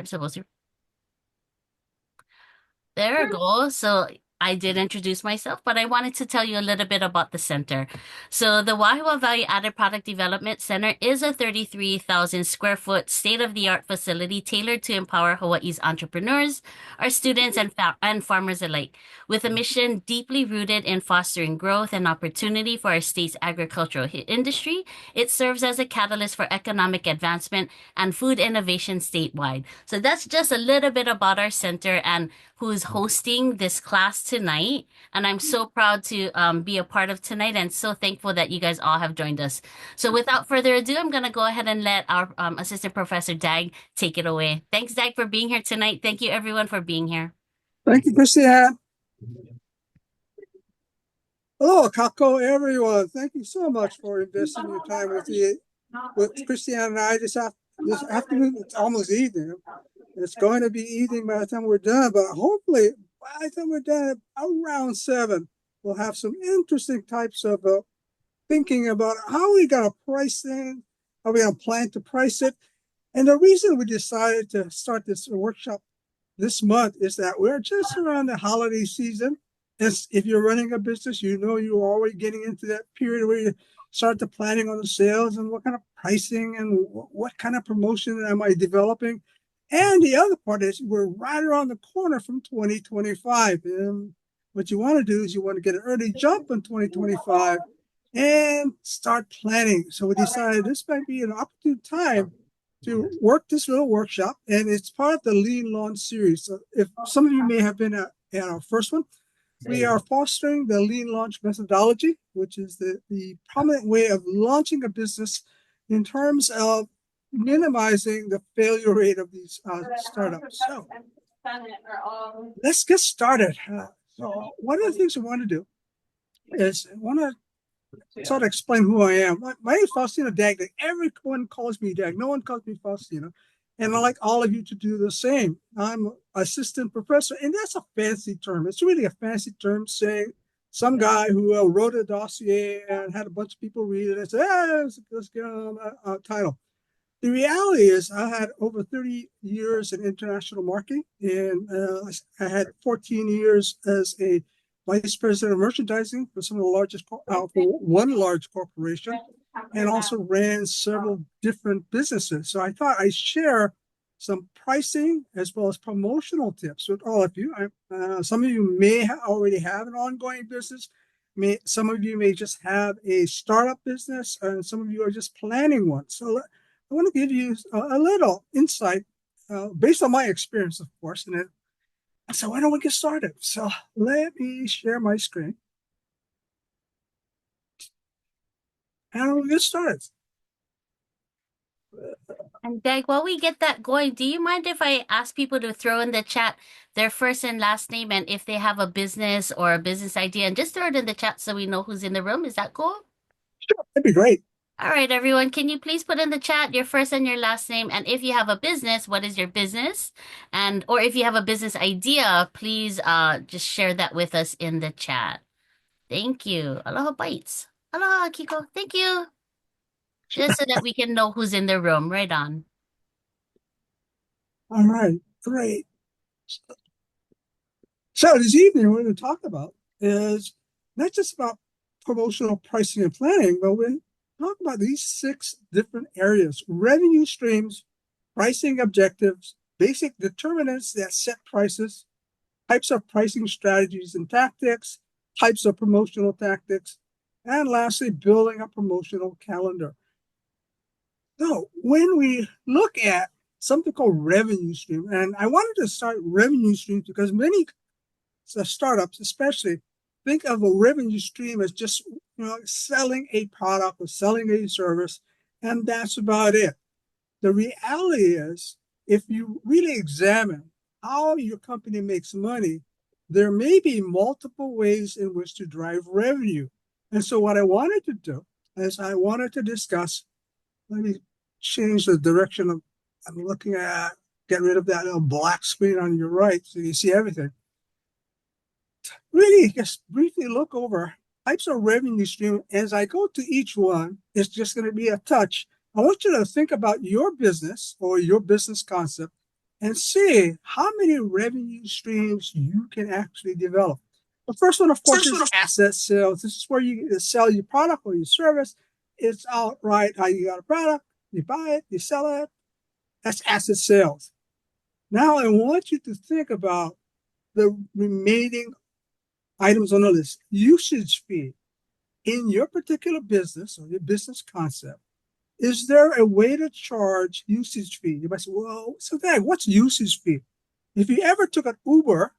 I'm supposed to. There we go. So I did introduce myself, but I wanted to tell you a little bit about the center. So the Wahiawa Value Added Product Development Center is a 33,000 square foot state-of-the-art facility tailored to empower Hawaii's entrepreneurs, our students, and farmers alike, with a mission deeply rooted in fostering growth and opportunity for our state's agricultural industry. It serves as a catalyst for economic advancement and food innovation statewide. So that's just a little bit about our center and who's hosting this class tonight. And I'm so proud to be a part of tonight and so thankful that you guys all have joined us. So without further ado, I'm going to go ahead and let our Assistant Professor Dag take it away. Thanks, Dag, for being here tonight. Thank you, everyone, for being here. Thank you, Christiane. Hello, Kako, everyone. Thank you so much for investing your time with Christiane and I this afternoon. It's almost evening. It's going to be evening by the time we're done, but hopefully by the time we're done around 7, we'll have some interesting types of thinking about how we're going to price things, how we're going to plan to price it. And the reason we decided to start this workshop this month is that we're just around the holiday season. As if you're running a business, you know you're already getting into that period where you start the planning on the sales and what kind of pricing and what kind of promotion am I developing. And the other part is we're right around the corner from 2025. And what you want to do is you want to get an early jump in 2025 and start planning. So we decided this might be an opportune time to work this little workshop, and it's part of the Lean Launch series. So if some of you may have been at our first one, we are fostering the Lean Launch methodology, which is the prominent way of launching a business in terms of minimizing the failure rate of these startups. So let's get started. So one of the things I want to do is I want to sort of explain who I am. My name is Faustino Dag. Everyone calls me Dag. No one calls me Faustino. And I'd like all of you to do the same. I'm assistant professor, and that's a fancy term. It's really a fancy term saying some guy who wrote a dossier and had a bunch of people read it and say, hey, let's get on a title. The reality is I had over 30 years in international marketing, and I had 14 years as a vice president of merchandising for some of the largest, for one large corporation, and also ran several different businesses. So I thought I'd share some pricing as well as promotional tips with all of you. Some of you may already have an ongoing business. Some of you may just have a startup business, and some of you are just planning one. So I want to give you a little insight based on my experience, of course. And so why don't we get started? So let me share my screen. And we'll get started. And Dag, while we get that going, do you mind if I ask people to throw in the chat their first and last name and if they have a business or a business idea, and just throw it in the chat so we know who's in the room? Is that cool? Sure, that'd be great. All right, everyone, can you please put in the chat your first and your last name? And if you have a business, what is your business? And or if you have a business idea, please just share that with us in the chat. Thank you. Aloha bites. Aloha, Kiko. Thank you. Just so that we can know who's in the room. Right on. All right, great. So this evening, what we're going to talk about is not just about promotional pricing and planning, but we're talk about these 6 different areas: revenue streams, pricing objectives, basic determinants that set prices, types of pricing strategies and tactics, types of promotional tactics, and lastly, building a promotional calendar. So when we look at something called revenue stream, and I wanted to start revenue streams because many startups, especially, think of a revenue stream as just selling a product or selling a service, and that's about it. The reality is, if you really examine how your company makes money, there may be multiple ways in which to drive revenue. And so what I wanted to do is I wanted to discuss, let me change the direction of I'm looking at, get rid of that little black screen on your right so you see everything. Really just briefly look over types of revenue stream. As I go to each one, it's just going to be a touch. I want you to think about your business or your business concept and see how many revenue streams you can actually develop. The first one, of course, is asset sales. This is where you sell your product or your service. It's outright how you got a product, you buy it, you sell it. That's asset sales. Now I want you to think about the remaining items on the list. Usage fee in your particular business or your business concept. Is there a way to charge usage fee? You might say, well, so that what's usage fee? If you ever took an Uber,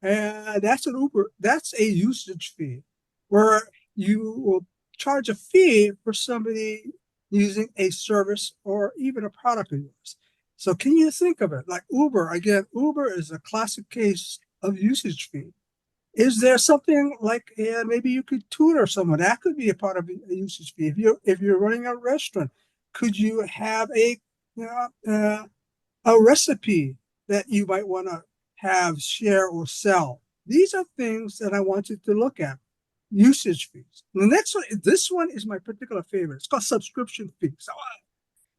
that's a usage fee where you will charge a fee for somebody using a service or even a product of yours. So can you think of it like Uber? Again, Uber is a classic case of usage fee. Is there something like maybe you could tutor someone? That could be a part of a usage fee. If you're running a restaurant, could you have you know, a recipe that you might want to have share or sell? These are things that I want you to look at. Usage fees. The next one, this one is my particular favorite. It's called subscription fees. So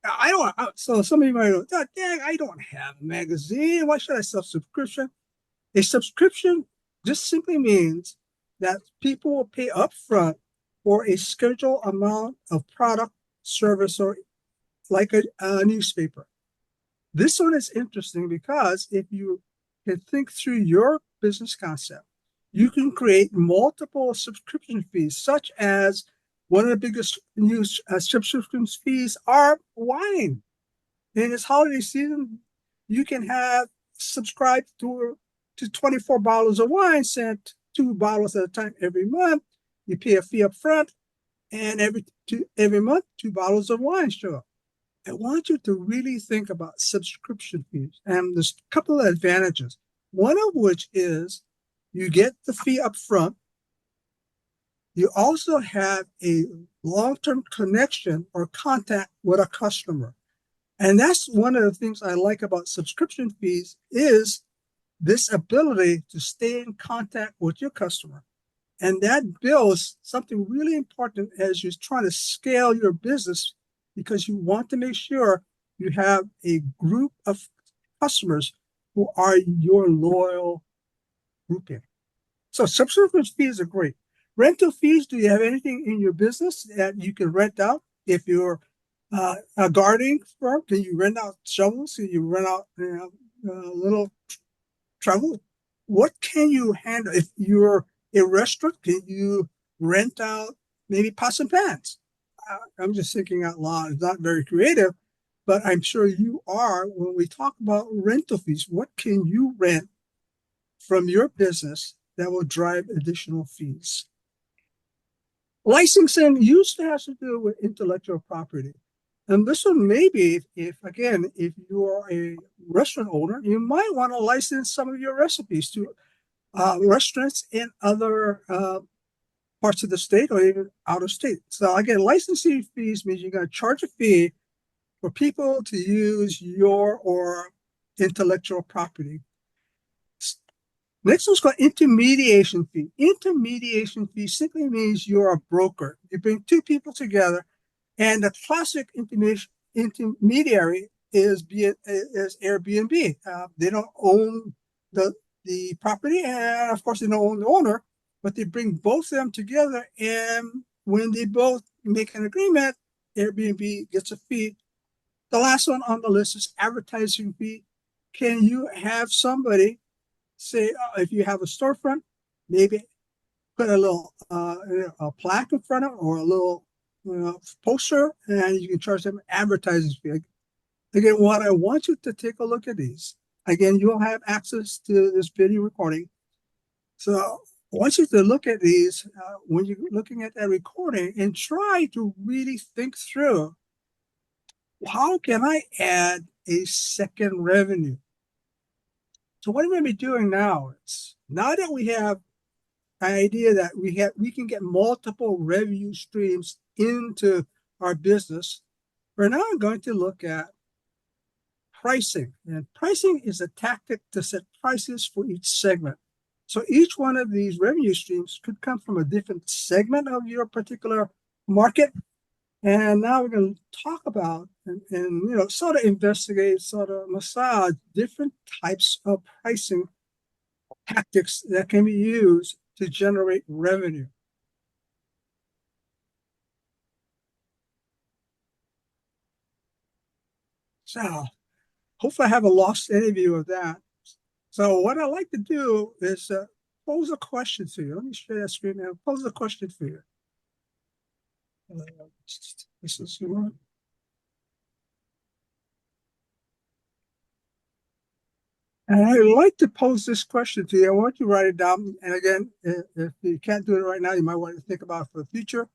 I don't. So some of you might go, oh, dang, I don't have a magazine. Why should I sell subscription? A subscription just simply means that people will pay upfront for a scheduled amount of product, service, or like a newspaper. This one is interesting because if you can think through your business concept, you can create multiple subscription fees, such as one of the biggest news subscription fees are wine. In this holiday season, you can have subscribed to 24 bottles of wine, sent 2 bottles at a time every month. You pay a fee up front, and every month, 2 bottles of wine show up. I want you to really think about subscription fees. And there's a couple of advantages. One of which is you get the fee up front. You also have a long-term connection or contact with a customer. And that's one of the things I like about subscription fees is this ability to stay in contact with your customer. And that builds something really important as you're trying to scale your business because you want to make sure you have a group of customers who are your loyal grouping. So subscription fees are great. Rental fees, do you have anything in your business that you can rent out? If you're a gardening firm, can you rent out shovels? Can you rent out little travel? What can you handle? If you're a restaurant, can you rent out maybe pots and pans? I'm just thinking out loud. It's not very creative, but I'm sure you are. When we talk about rental fees, what can you rent from your business that will drive additional fees? Licensing used to have to do with intellectual property. And this one maybe, if you are a restaurant owner, you might want to license some of your recipes to restaurants in other parts of the state or even out of state. So again, licensing fees means you're going to charge a fee for people to use your or intellectual property. Next one's called intermediation fee. Intermediation fee simply means you're a broker. You bring two people together, and the classic intermediary is Airbnb. They don't own the property, and of course they don't own the owner, but they bring both of them together, and when they both make an agreement, Airbnb gets a fee. The last one on the list is advertising fee. Can you have somebody say, if you have a storefront, maybe put a little a plaque in front of it or a little poster, and you can charge them advertising fee. Again, what I want you to take a look at these. Again, you'll have access to this video recording. So I want you to look at these when you're looking at that recording and try to really think through, how can I add a second revenue? So what I'm going to be doing now is, now that we have an idea that we can get multiple revenue streams into our business, we're now going to look at pricing. And pricing is a tactic to set prices for each segment. So each one of these revenue streams could come from a different segment of your particular market. And now we're going to talk about and sort of investigate, sort of massage different types of pricing tactics that can be used to generate revenue. So hopefully I haven't lost any of you of that. So what I like to do is pose a question to you. Let me share that screen now. Pose a question for you. This is one. And I like to pose this question to you. I want you to write it down. And again, if you can't do it right now, you might want to think about it for the future.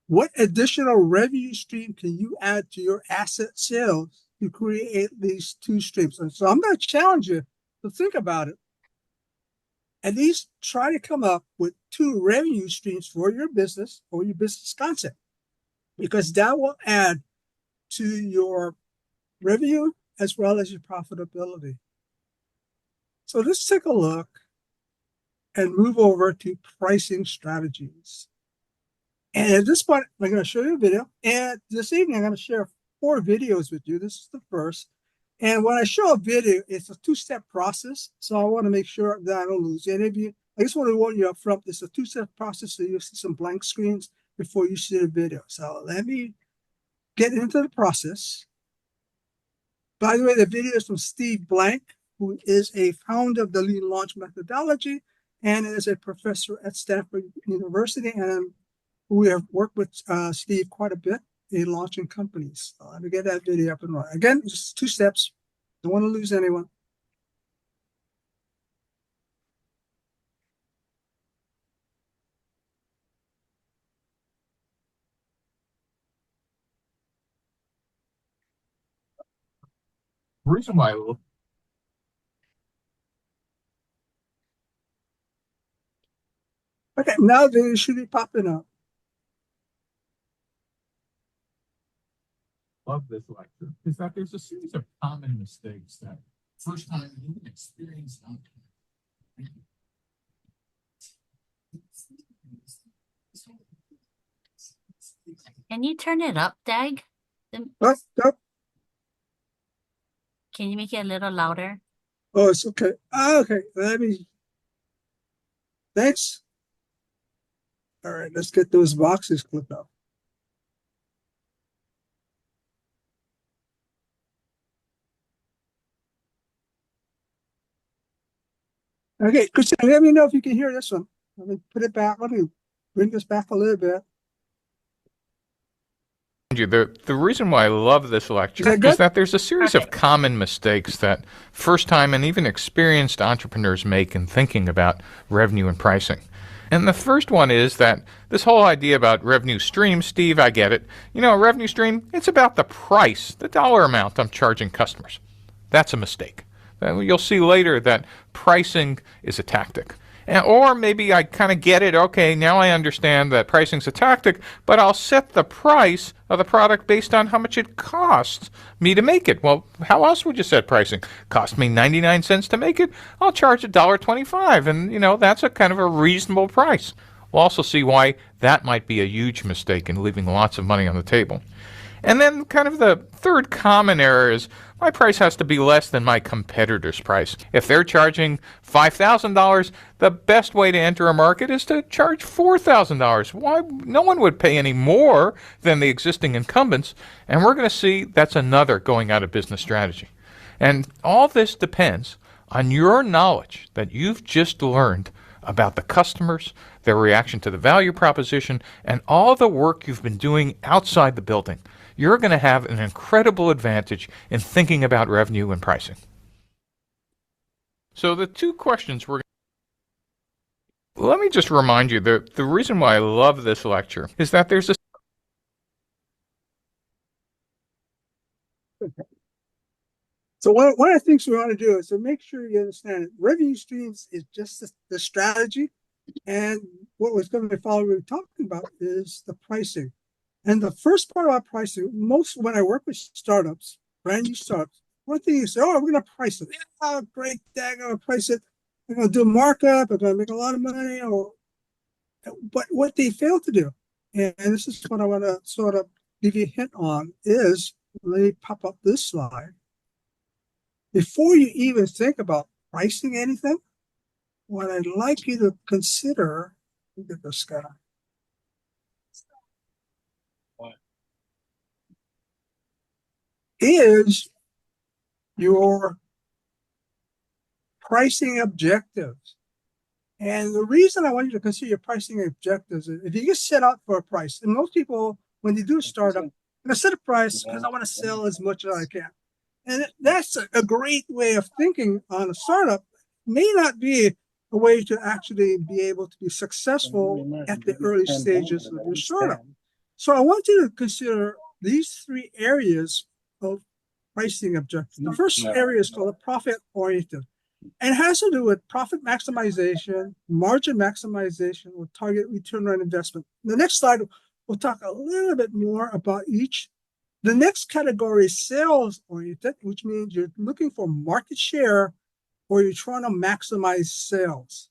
What additional revenue stream can you add to your asset sales to create these two streams? And so I'm going to challenge you to think about it. At least try to come up with two revenue streams for your business or your business concept, because that will add to your revenue as well as your profitability. So let's take a look and move over to pricing strategies. And at this point, I'm going to show you a video. And this evening, I'm going to share 4 videos with you. This is the first. And when I show a video, it's a 2-step process. So I want to make sure that I don't lose any of you. I just want to warn you up front, it's a 2-step process. So you'll see some blank screens before you see the video. So let me get into the process. By the way, the video is from Steve Blank, who is a founder of the Lean Launch methodology and is a professor at Stanford University. And we have worked with Steve quite a bit in launching companies. So let me get that video up and running. Again, just 2 steps. Don't want to lose anyone. Reason why I love Okay, now they should be popping up. this lecture is that there's a series of common mistakes that first time you experience them. Can you turn it up, Dag? Oh, oh, Can you make it a little louder? oh, it's okay. Okay, let me. Thanks. All right, let's get those boxes clipped up. Okay, Christian, let me know if you can hear this one. Let me put it back. Let me bring this back a little bit. The reason why I love this lecture Is that good? is that there's a series Okay. of common mistakes that first time and even experienced entrepreneurs make in thinking about revenue and pricing. And the first one is that this whole idea about revenue stream, Steve, I get it. You know, a revenue stream, it's about the price, the dollar amount I'm charging customers. That's a mistake. You'll see later that pricing is a tactic. Or maybe I kind of get it, okay, now I understand that pricing's a tactic, but I'll set the price of the product based on how much it costs me to make it. Well, how else would you set pricing? Cost me 99 cents to make it? I'll charge $1.25, and, that's a kind of a reasonable price. We'll also see why that might be a huge mistake in leaving lots of money on the table. And then kind of the third common error is my price has to be less than my competitor's price. If they're charging $5,000, the best way to enter a market is to charge $4,000. Why? No one would pay any more than the existing incumbents, and we're going to see that's another going out of business strategy. And all this depends on your knowledge that you've just learned about the customers, their reaction to the value proposition, and all the work you've been doing outside the building. You're going to have an incredible advantage in thinking about revenue and pricing. So the 2 questions let me just remind you that the reason why I love this lecture is that there's a So one of the things we want to do is to make sure you understand it. Revenue streams is just the strategy, and what was going to follow we're talking about is the pricing. And the first part about pricing, when I work with startups, brand new startups, one thing you say, oh, we're going to price it. Oh, great, I'm going to price it. I'm going to do a markup. I'm going to make a lot of money. But what they fail to do, and this is what I want to sort of give you a hint on, is let me pop up this slide. Before you even think about pricing anything, what I'd like you to consider, look at this guy, is your pricing objectives. And the reason I want you to consider your pricing objectives is if you just set out for a price, and most people, when they do a startup, I'm going to set a price because I want to sell as much as I can. And that's a great way of thinking on a startup. May not be a way to actually be able to be successful at the early stages of your startup. So I want you to consider these three areas of pricing objectives. The first area is called a profit oriented. And it has to do with profit maximization, margin maximization, or target return on investment. The next slide, we'll talk a little bit more about each. The next category is sales oriented, which means you're looking for market share or you're trying to maximize sales.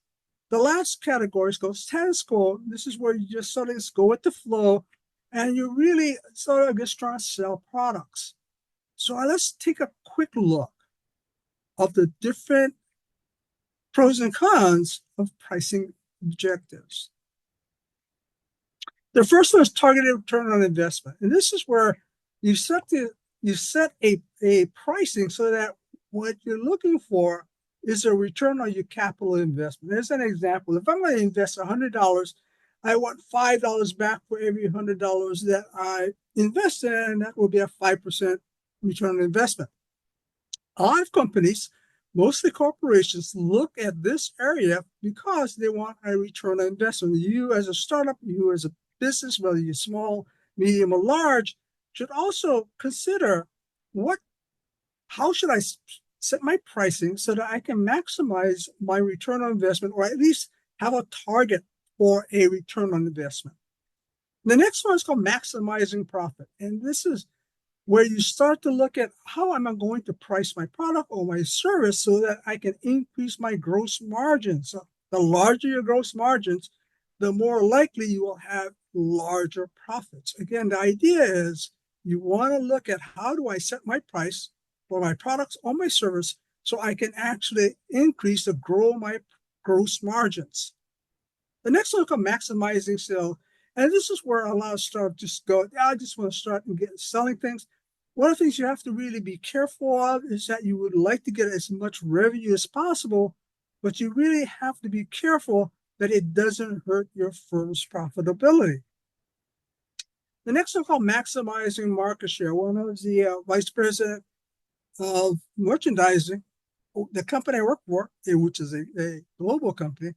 The last category is called status quo. This is where you just sort of just go with the flow and you really sort of just trying to sell products. So let's take a quick look of the different pros and cons of pricing objectives. The first one is targeted return on investment. And this is where you set a pricing so that what you're looking for is a return on your capital investment. There's an example. If I'm going to invest $100, I want $5 back for every $100 that I invest in, and that will be a 5% return on investment. A lot of companies, mostly corporations, look at this area because they want a return on investment. You as a startup, you as a business, whether you're small, medium, or large, should also consider how should I set my pricing so that I can maximize my return on investment, or at least have a target for a return on investment. The next one is called maximizing profit. And this is where you start to look at how am I going to price my product or my service so that I can increase my gross margins. So the larger your gross margins, the more likely you will have larger profits. Again, the idea is you want to look at how do I set my price for my products or my service so I can actually increase or grow my gross margins. The next one is called maximizing sales. And this is where a lot of startups just go, I just want to start and get selling things. One of the things you have to really be careful of is that you would like to get as much revenue as possible, but you really have to be careful that it doesn't hurt your firm's profitability. The next one called maximizing market share. One of the vice president of merchandising, the company I work for, which is a global company,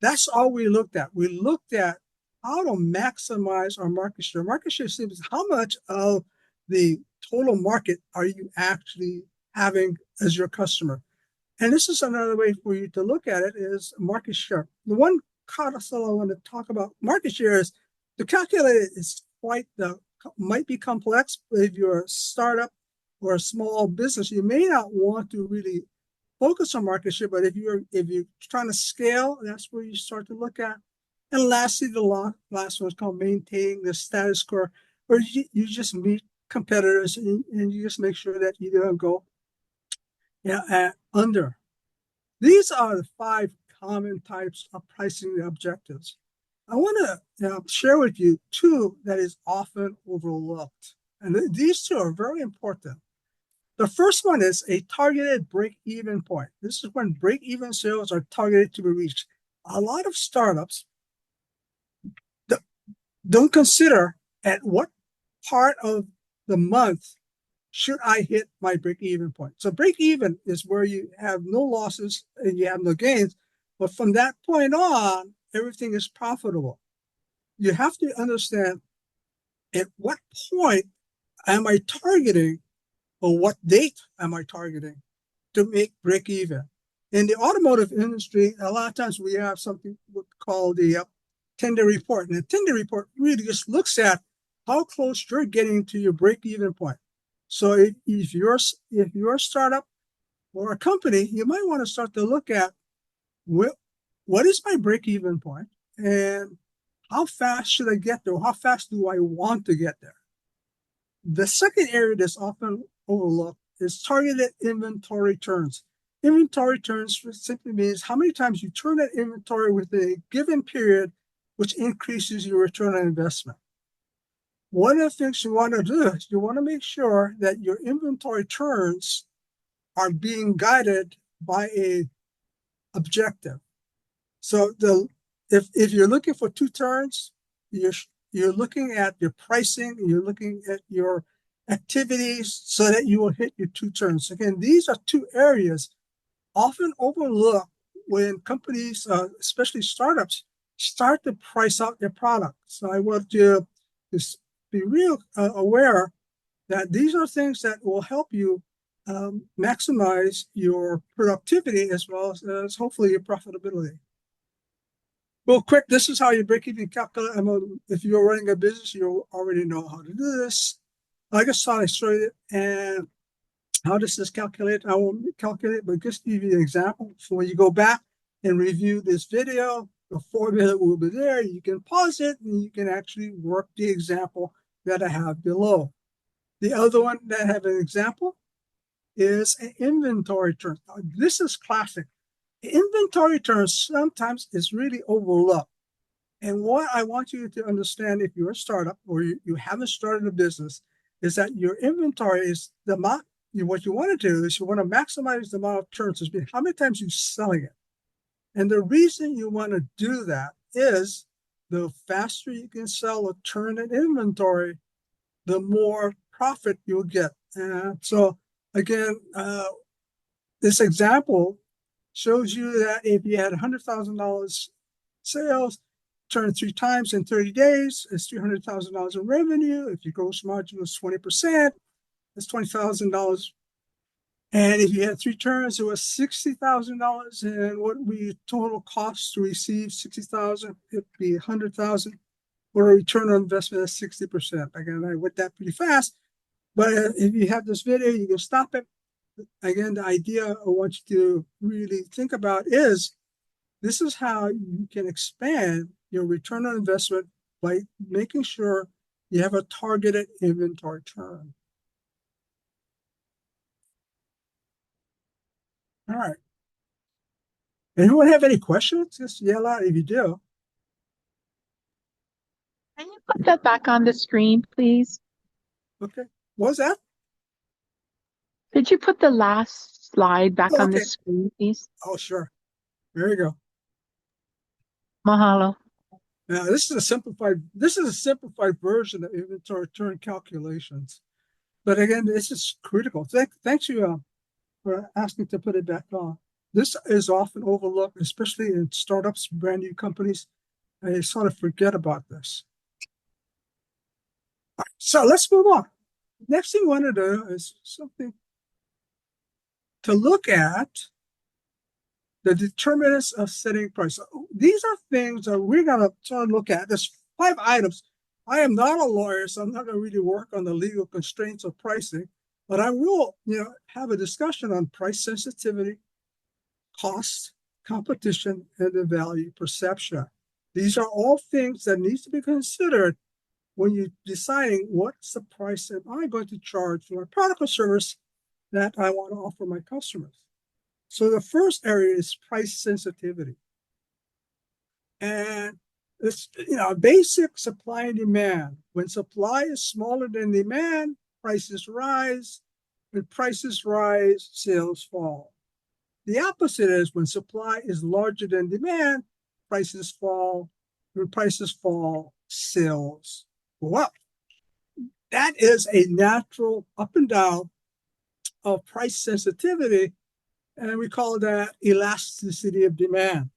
that's all we looked at. We looked at how to maximize our market share. Market share is how much of the total market are you actually having as your customer. And this is another way for you to look at it is market share. The one concept I want to talk about market share is to calculate it is might be complex. If you're a startup or a small business, you may not want to really focus on market share, but if you're trying to scale, that's where you start to look at. And lastly, the last one is called maintaining the status quo, where you just meet competitors and you just make sure that you don't go under. These are the 5 common types of pricing objectives. I want to share with you 2 that is often overlooked. And these 2 are very important. The first one is a targeted break-even point. This is when break-even sales are targeted to be reached. A lot of startups don't consider at what part of the month should I hit my break-even point. So break-even is where you have no losses and you have no gains. But from that point on, everything is profitable. You have to understand at what point am I targeting or what date am I targeting to make break even. In the automotive industry, a lot of times we have something called the 10-day report. And the 10-day report really just looks at how close you're getting to your break even point. So if you're a startup or a company, you might want to start to look at what is my break even point and how fast should I get there? How fast do I want to get there? The second area that's often overlooked is targeted inventory turns. Inventory turns simply means how many times you turn that inventory within a given period, which increases your return on investment. One of the things you want to do is you want to make sure that your inventory turns are being guided by a objective. So if you're looking for 2 turns, you're looking at your pricing, you're looking at your activities so that you will hit your 2 turns. Again, these are 2 areas often overlooked when companies, especially startups, start to price out their product. So I want you to be real aware that these are things that will help you maximize your productivity as well as hopefully your profitability. Well, quick, this is how you break even calculate. If you're running a business, you already know how to do this. I just thought I'd show you and how does this calculate? I won't calculate, but just give you an example. So when you go back and review this video, the formula will be there. You can pause it and you can actually work the example that I have below. The other one that I have an example is an inventory turn. Now, this is classic. Inventory turns sometimes is really overlooked. And what I want you to understand if you're a startup or you haven't started a business is that your inventory is the amount. What you want to do is you want to maximize the amount of turns. Is how many times you're selling it. And the reason you want to do that is the faster you can sell a turn in inventory, the more profit you'll get. So again, this example shows you that if you had $100,000 sales, turn 3 times in 30 days, it's $300,000 in revenue. If your gross margin was 20%, it's $20,000. And if you had 3 turns, it was $60,000. And what would be total cost to receive 60,000? It'd be 100,000. Or a return on investment of 60%. Again, I went that pretty fast. But if you have this video, you can stop it. Again, the idea I want you to really think about is this is how you can expand your return on investment by making sure you have a targeted inventory turn. All right. Anyone have any questions? Just yell out if you do. Can you put that back on the screen, please? Okay. What was that? Could you put the last slide back on the Okay. screen, please? Oh, sure. There you go. Mahalo. Now, this is a simplified version of inventory turn calculations. But again, this is critical. Thanks you for asking to put it back on. This is often overlooked, especially in startups, brand new companies. They sort of forget about this. All right, so let's move on. Next thing we want to do is something to look at the determinants of setting price. These are things that we're going to try to look at. There's 5 items. I am not a lawyer, so I'm not going to really work on the legal constraints of pricing, but I will, have a discussion on price sensitivity, cost, competition, and the value perception. These are all things that need to be considered when you're deciding what's the price that I'm going to charge for a product or service that I want to offer my customers. So the first area is price sensitivity. And it's, basic supply and demand. When supply is smaller than demand, prices rise. When prices rise, sales fall. The opposite is when supply is larger than demand, prices fall. When prices fall, sales go up. That is a natural up and down of price sensitivity, and we call that elasticity of demand.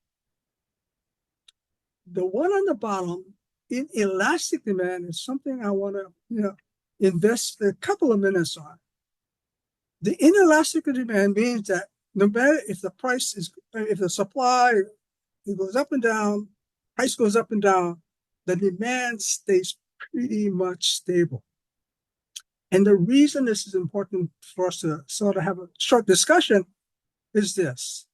The one on the bottom, inelastic demand, is something I want to invest a couple of minutes on. The inelastic demand means that no matter if the supply it goes up and down, price goes up and down, the demand stays pretty much stable. And the reason this is important for us to sort of have a short discussion is this.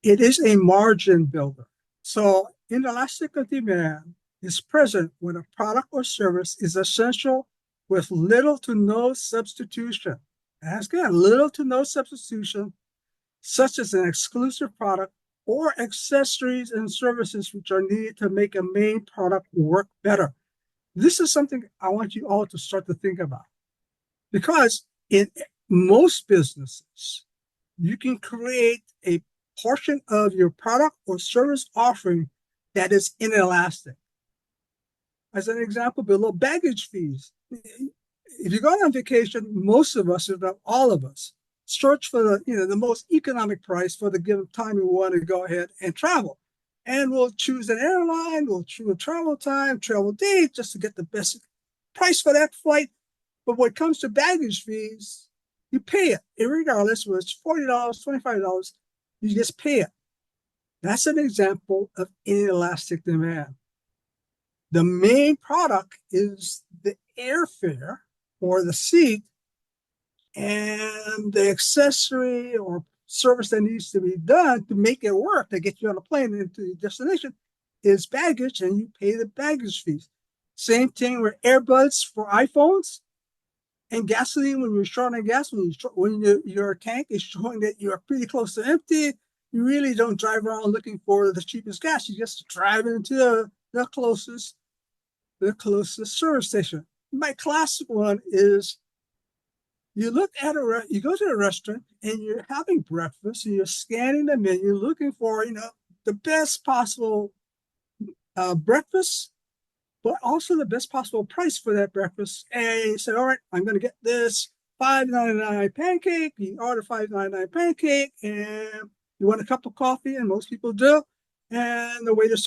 It is a margin builder. So inelastic demand is present when a product or service is essential with little to no substitution. Ask again, little to no substitution, such as an exclusive product or accessories and services which are needed to make a main product work better. This is something I want you all to start to think about, because in most businesses, you can create a portion of your product or service offering that is inelastic. As an example, below, baggage fees. If you go on vacation, most of us, if not all of us, search for the most economic price for the given time we want to go ahead and travel. And we'll choose an airline, we'll choose a travel time, travel date, just to get the best price for that flight. But when it comes to baggage fees, you pay it, regardless whether it's $40, $25, you just pay it. That's an example of inelastic demand. The main product is the airfare or the seat, and the accessory or service that needs to be done to make it work, to get you on a plane into your destination, is baggage, and you pay the baggage fees. Same thing with earbuds for iPhones and gasoline. When you're short on gas, when your tank is showing that you're pretty close to empty, you really don't drive around looking for the cheapest gas. You just drive into the closest service station. My classic one is you go to a restaurant and you're having breakfast and you're scanning the menu looking for the best possible breakfast, but also the best possible price for that breakfast. And you say, all right, I'm going to get this $5.99 pancake. You order $5.99 pancake, and you want a cup of coffee, and most people do. And the waitress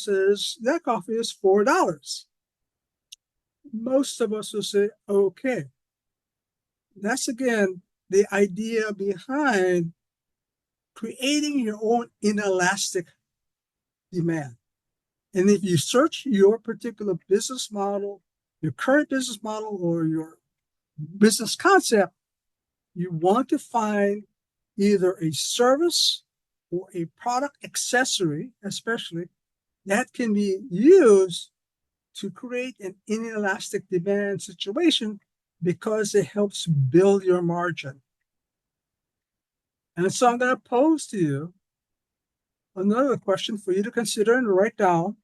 says that coffee is $4. Most of us will say, okay. That's again the idea behind creating your own inelastic demand. And if you search your particular business model, your current business model, or your business concept, you want to find either a service or a product accessory, especially, that can be used to create an inelastic demand situation, because it helps build your margin. And so I'm going to pose to you another question for you to consider and write down.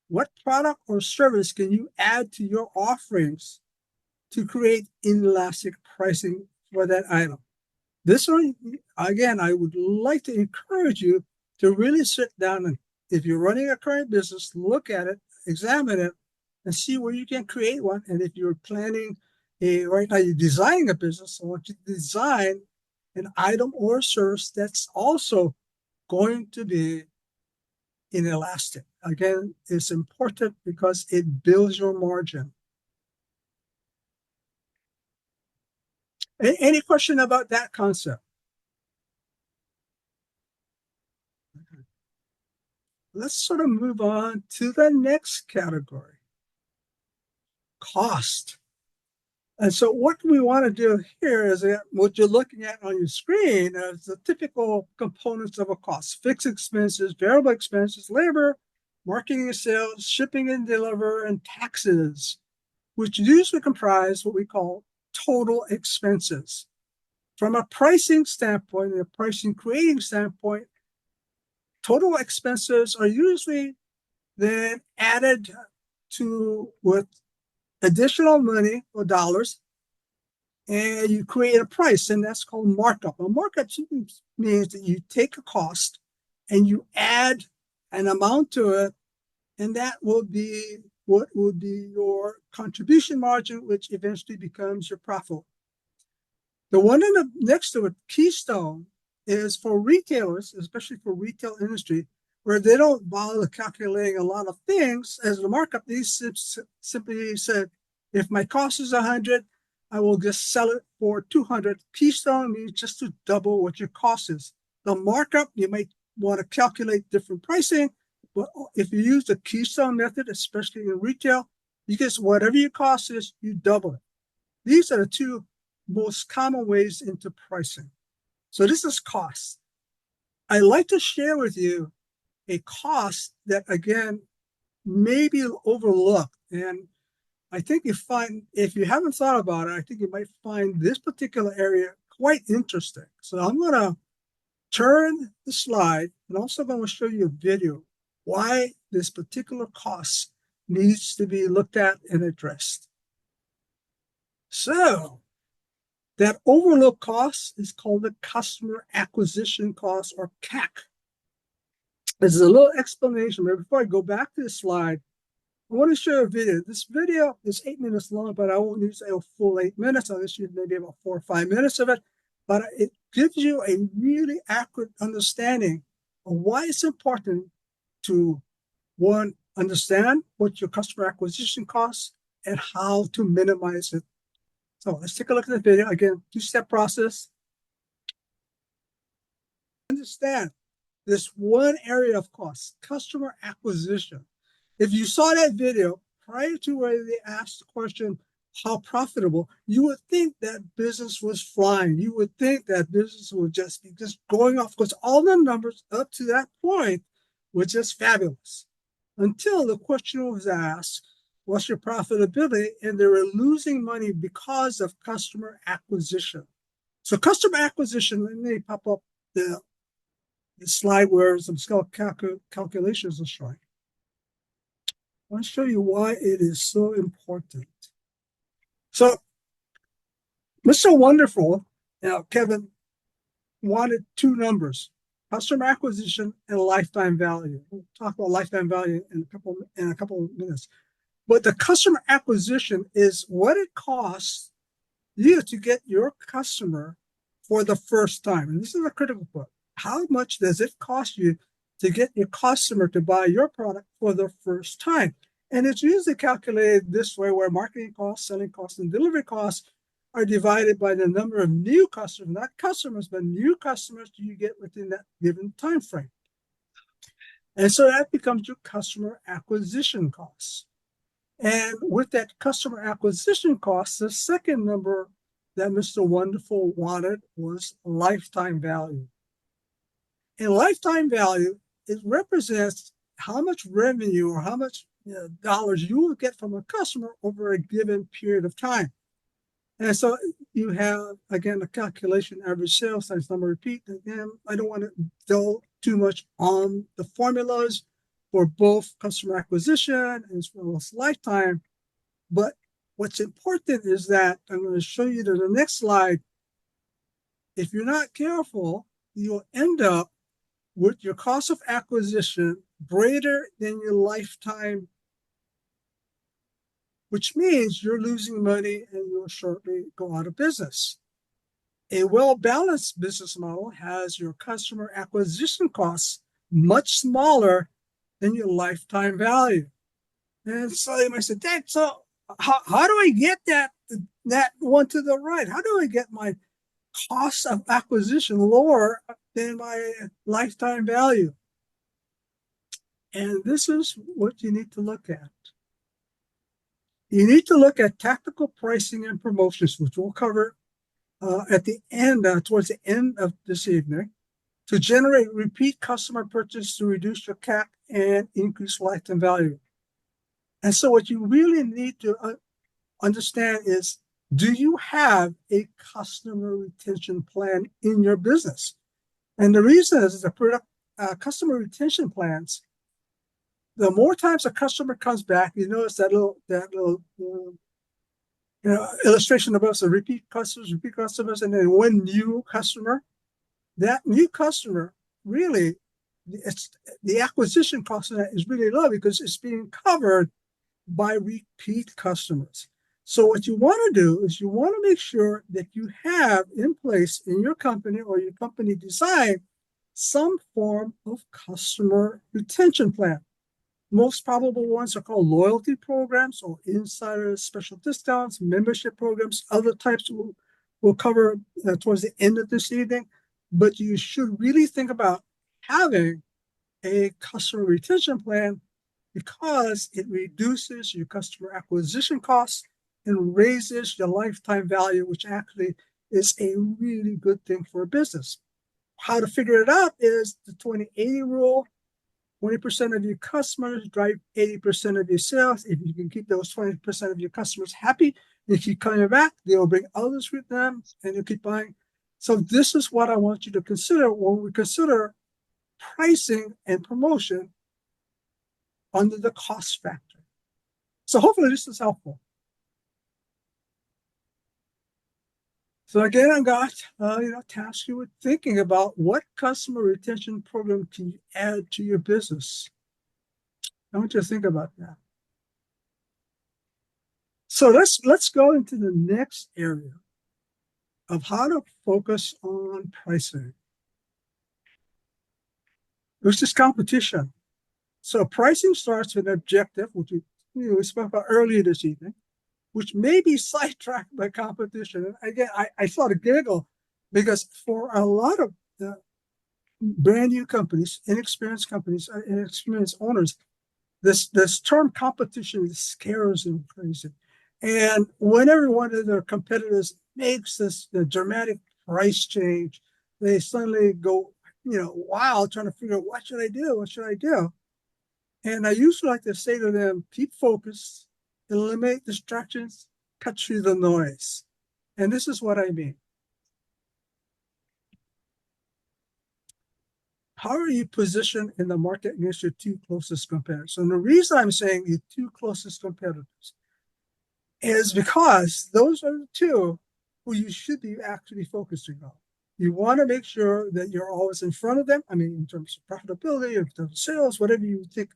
What product or service can you add to your offerings to create inelastic pricing for that item? This one, again, I would like to encourage you to really sit down and, if you're running a current business, look at it, examine it, and see where you can create one. And if you're planning right now you're designing a business, I want you to design an item or a service that's also going to be inelastic. Again, it's important because it builds your margin. Any question about that concept? Let's sort of move on to the next category, cost. And so what we want to do here is that what you're looking at on your screen is the typical components of a cost: fixed expenses, variable expenses, labor, marketing and sales, shipping and deliver, and taxes, which usually comprise what we call total expenses. From a pricing standpoint and a pricing creating standpoint, total expenses are usually then added to with additional money or dollars, and you create a price, and that's called markup. A markup simply means that you take a cost and you add an amount to it, and that will be what would be your contribution margin, which eventually becomes your profit. The one in the next to it, keystone, is for retailers, especially for retail industry, where they don't bother calculating a lot of things as the markup. They simply said, if my cost is 100, I will just sell it for 200. Keystone means just to double what your cost is. The markup, you might want to calculate different pricing, but if you use the keystone method, especially in retail, you get whatever your cost is, you double it. These are the two most common ways into pricing. So this is cost. I'd like to share with you a cost that, again, may be overlooked. And I think if you haven't thought about it, I think you might find this particular area quite interesting. So I'm going to turn the slide and also going to show you a video why this particular cost needs to be looked at and addressed. So that overlooked cost is called the customer acquisition cost, or CAC. There's a little explanation, but before I go back to the slide, I want to show you a video. This video is 8 minutes long, but I won't use a full 8 minutes. I'll just use maybe about 4 or 5 minutes of it. But it gives you a really accurate understanding of why it's important to, one, understand what your customer acquisition costs and how to minimize it. So let's take a look at the video. Again, two-step process. Understand this one area of cost, customer acquisition. If you saw that video prior to where they asked the question, how profitable, you would think that business was flying. You would think that business would just be just going off, because all the numbers up to that point were just fabulous. Until the question was asked, what's your profitability? And they were losing money because of customer acquisition. So customer acquisition, let me pop up the slide where some calculations are showing. I want to show you why it is so important. So, Mr. Wonderful, Kevin, wanted two numbers: customer acquisition and lifetime value. We'll talk about lifetime value in a couple of minutes. But the customer acquisition is what it costs you to get your customer for the first time. And this is a critical point. How much does it cost you to get your customer to buy your product for the first time? And it's usually calculated this way, where marketing costs, selling costs, and delivery costs are divided by the number of new customers, not customers, but new customers you get within that given time frame. And so that becomes your customer acquisition costs. And with that customer acquisition cost, the second number that Mr. Wonderful wanted was lifetime value. And lifetime value, it represents how much revenue or how much dollars you will get from a customer over a given period of time. And so you have, again, a calculation, average sales times number repeat. Again, I don't want to delve too much on the formulas for both customer acquisition as well as lifetime. But what's important is that I'm going to show you to the next slide. If you're not careful, you'll end up with your cost of acquisition greater than your lifetime, which means you're losing money and you'll shortly go out of business. A well-balanced business model has your customer acquisition costs much smaller than your lifetime value. And so you might say, Dad, so how do I get that one to the right? How do I get my cost of acquisition lower than my lifetime value? And this is what you need to look at. You need to look at tactical pricing and promotions, which we'll cover at the end, towards the end of this evening, to generate repeat customer purchase to reduce your CAC and increase lifetime value. And so what you really need to understand is, do you have a customer retention plan in your business? And the reason is the customer retention plans, the more times a customer comes back, you notice that little illustration about the repeat customers, and then one new customer. That new customer, really, the acquisition cost of that is really low because it's being covered by repeat customers. So what you want to do is you want to make sure that you have in place in your company or your company design some form of customer retention plan. Most probable ones are called loyalty programs or insider special discounts, membership programs. Other types we'll cover towards the end of this evening. But you should really think about having a customer retention plan, because it reduces your customer acquisition costs and raises your lifetime value, which actually is a really good thing for a business. How to figure it out is the 20-80 rule. 20% of your customers drive 80% of your sales. If you can keep those 20% of your customers happy, they keep coming back, they'll bring others with them, and you'll keep buying. So this is what I want you to consider when we consider pricing and promotion under the cost factor. So hopefully this is helpful. So again, I got task you with thinking about what customer retention program can you add to your business. I want you to think about that. So let's go into the next area of how to focus on pricing, which is competition. So pricing starts with an objective, which we spoke about earlier this evening, which may be sidetracked by competition. And again, I sort of giggle because for a lot of brand new companies, inexperienced owners, this term competition scares them crazy. And whenever one of their competitors makes this dramatic price change, they suddenly go, wild, trying to figure out what should I do? What should I do? And I usually like to say to them, keep focused, eliminate distractions, cut through the noise. And this is what I mean. How are you positioned in the market against your two closest competitors? And the reason I'm saying your two closest competitors is because those are the two who you should be actually focusing on. You want to make sure that you're always in front of them. I mean, in terms of profitability, in terms of sales, whatever you think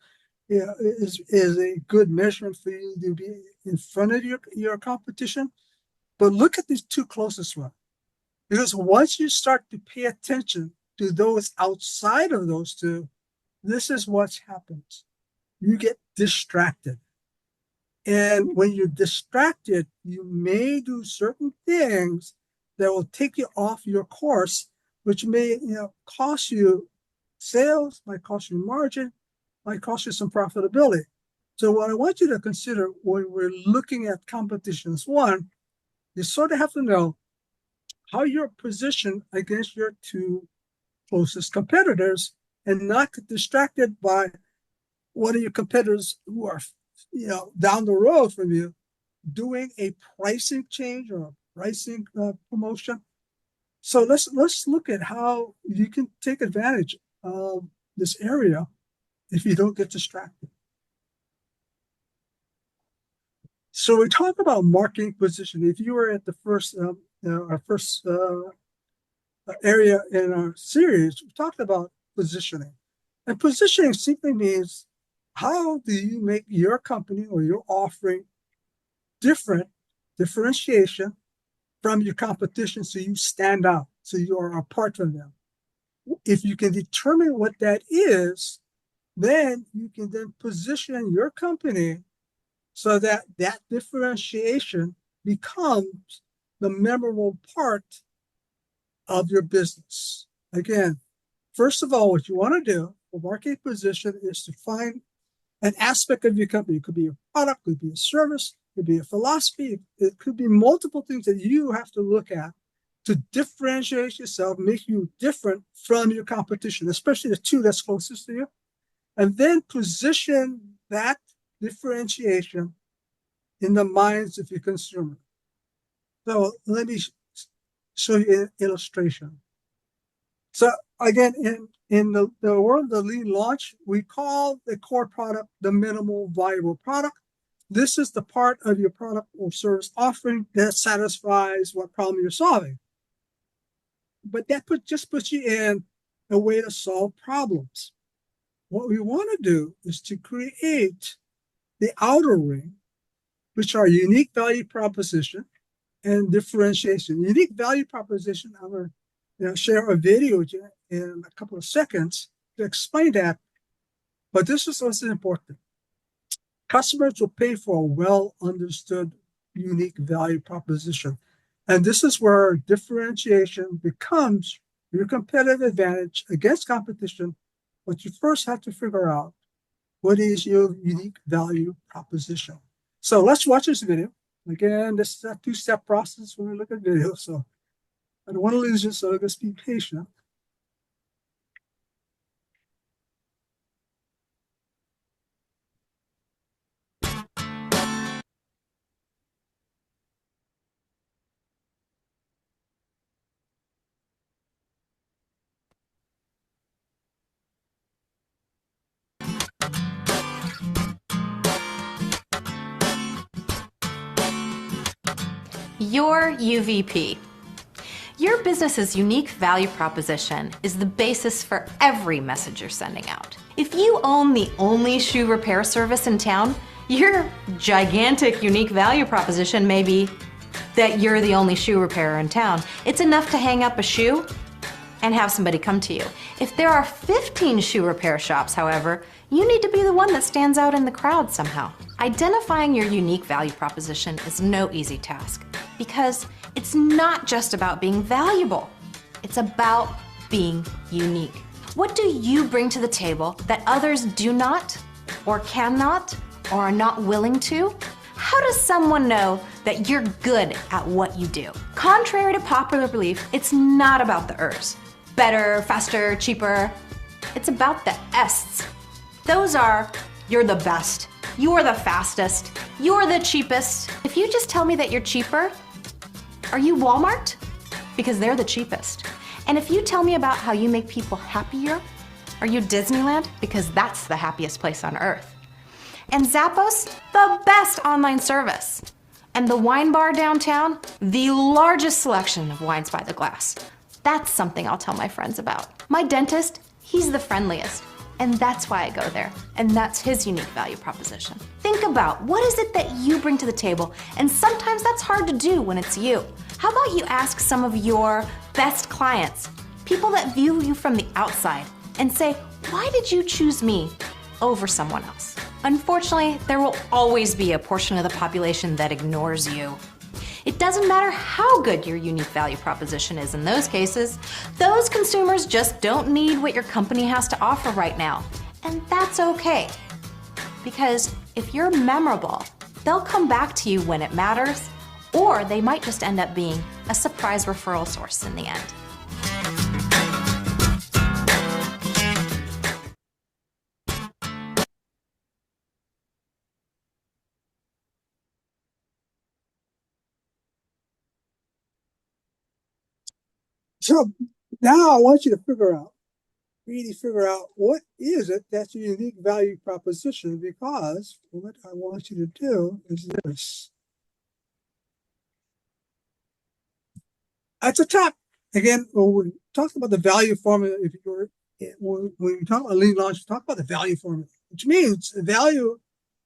is a good measurement for you to be in front of your competition. But look at these two closest ones. Because once you start to pay attention to those outside of those two, this is what happens. You get distracted. And when you're distracted, you may do certain things that will take you off your course, which may cost you sales, might cost you margin, might cost you some profitability. So what I want you to consider when we're looking at competitions, one, you sort of have to know how you're positioned against your two closest competitors and not get distracted by one of your competitors who are down the road from you doing a pricing change or a pricing promotion. So let's look at how you can take advantage of this area if you don't get distracted. So we talk about marketing position. If you were at the first our first area in our series, we talked about positioning. And positioning simply means how do you make your company or your offering differentiation from your competition so you stand out, so you are apart from them. If you can determine what that is, then you can then position your company so that that differentiation becomes the memorable part of your business. Again, first of all, what you want to do for market position is to find an aspect of your company. It could be a product, it could be a service, it could be a philosophy, it could be multiple things that you have to look at to differentiate yourself, make you different from your competition, especially the two that's closest to you. And then position that differentiation in the minds of your consumer. So let me show you an illustration. So again, in the world of lean launch, we call the core product the minimal viable product. This is the part of your product or service offering that satisfies what problem you're solving. But that just puts you in a way to solve problems. What we want to do is to create the outer ring, which are unique value proposition and differentiation. Unique value proposition, I'm going to share a video with you in a couple of seconds to explain that. But this is what's important. Customers will pay for a well-understood unique value proposition. And this is where differentiation becomes your competitive advantage against competition. But you first have to figure out what is your unique value proposition. So let's watch this video. Again, this is a two-step process when we look at videos. So I don't want to lose you, so just be patient. Your UVP. Your business's unique value proposition is the basis for every message you're sending out. If you own the only shoe repair service in town, your gigantic unique value proposition may be that you're the only shoe repairer in town. It's enough to hang up a shoe and have somebody come to you. If there are 15 shoe repair shops, however, you need to be the one that stands out in the crowd somehow. Identifying your unique value proposition is no easy task because it's not just about being valuable. It's about being unique. What do you bring to the table that others do not, or cannot, or are not willing to? How does someone know that you're good at what you do? Contrary to popular belief, it's not about the Ers. Better, faster, cheaper. It's about the Ests. Those are, you're the best, you're the fastest, you're the cheapest. If you just tell me that you're cheaper, are you Walmart? Because they're the cheapest. And if you tell me about how you make people happier, are you Disneyland? Because that's the happiest place on earth. And Zappos, the best online service. And the wine bar downtown, the largest selection of wines by the glass. That's something I'll tell my friends about. My dentist, he's the friendliest. And that's why I go there. And that's his unique value proposition. Think about what is it that you bring to the table? And sometimes that's hard to do when it's you. How about you ask some of your best clients, people that view you from the outside, and say, why did you choose me over someone else? Unfortunately, there will always be a portion of the population that ignores you. It doesn't matter how good your unique value proposition is in those cases. Those consumers just don't need what your company has to offer right now. And that's okay. Because if you're memorable, they'll come back to you when it matters, or they might just end up being a surprise referral source in the end. So now I want you to really figure out what is it that's your unique value proposition, because what I want you to do is this. At the top, again, when we talk about the value formula, when we talk about lean launch, talk about the value formula, which means the value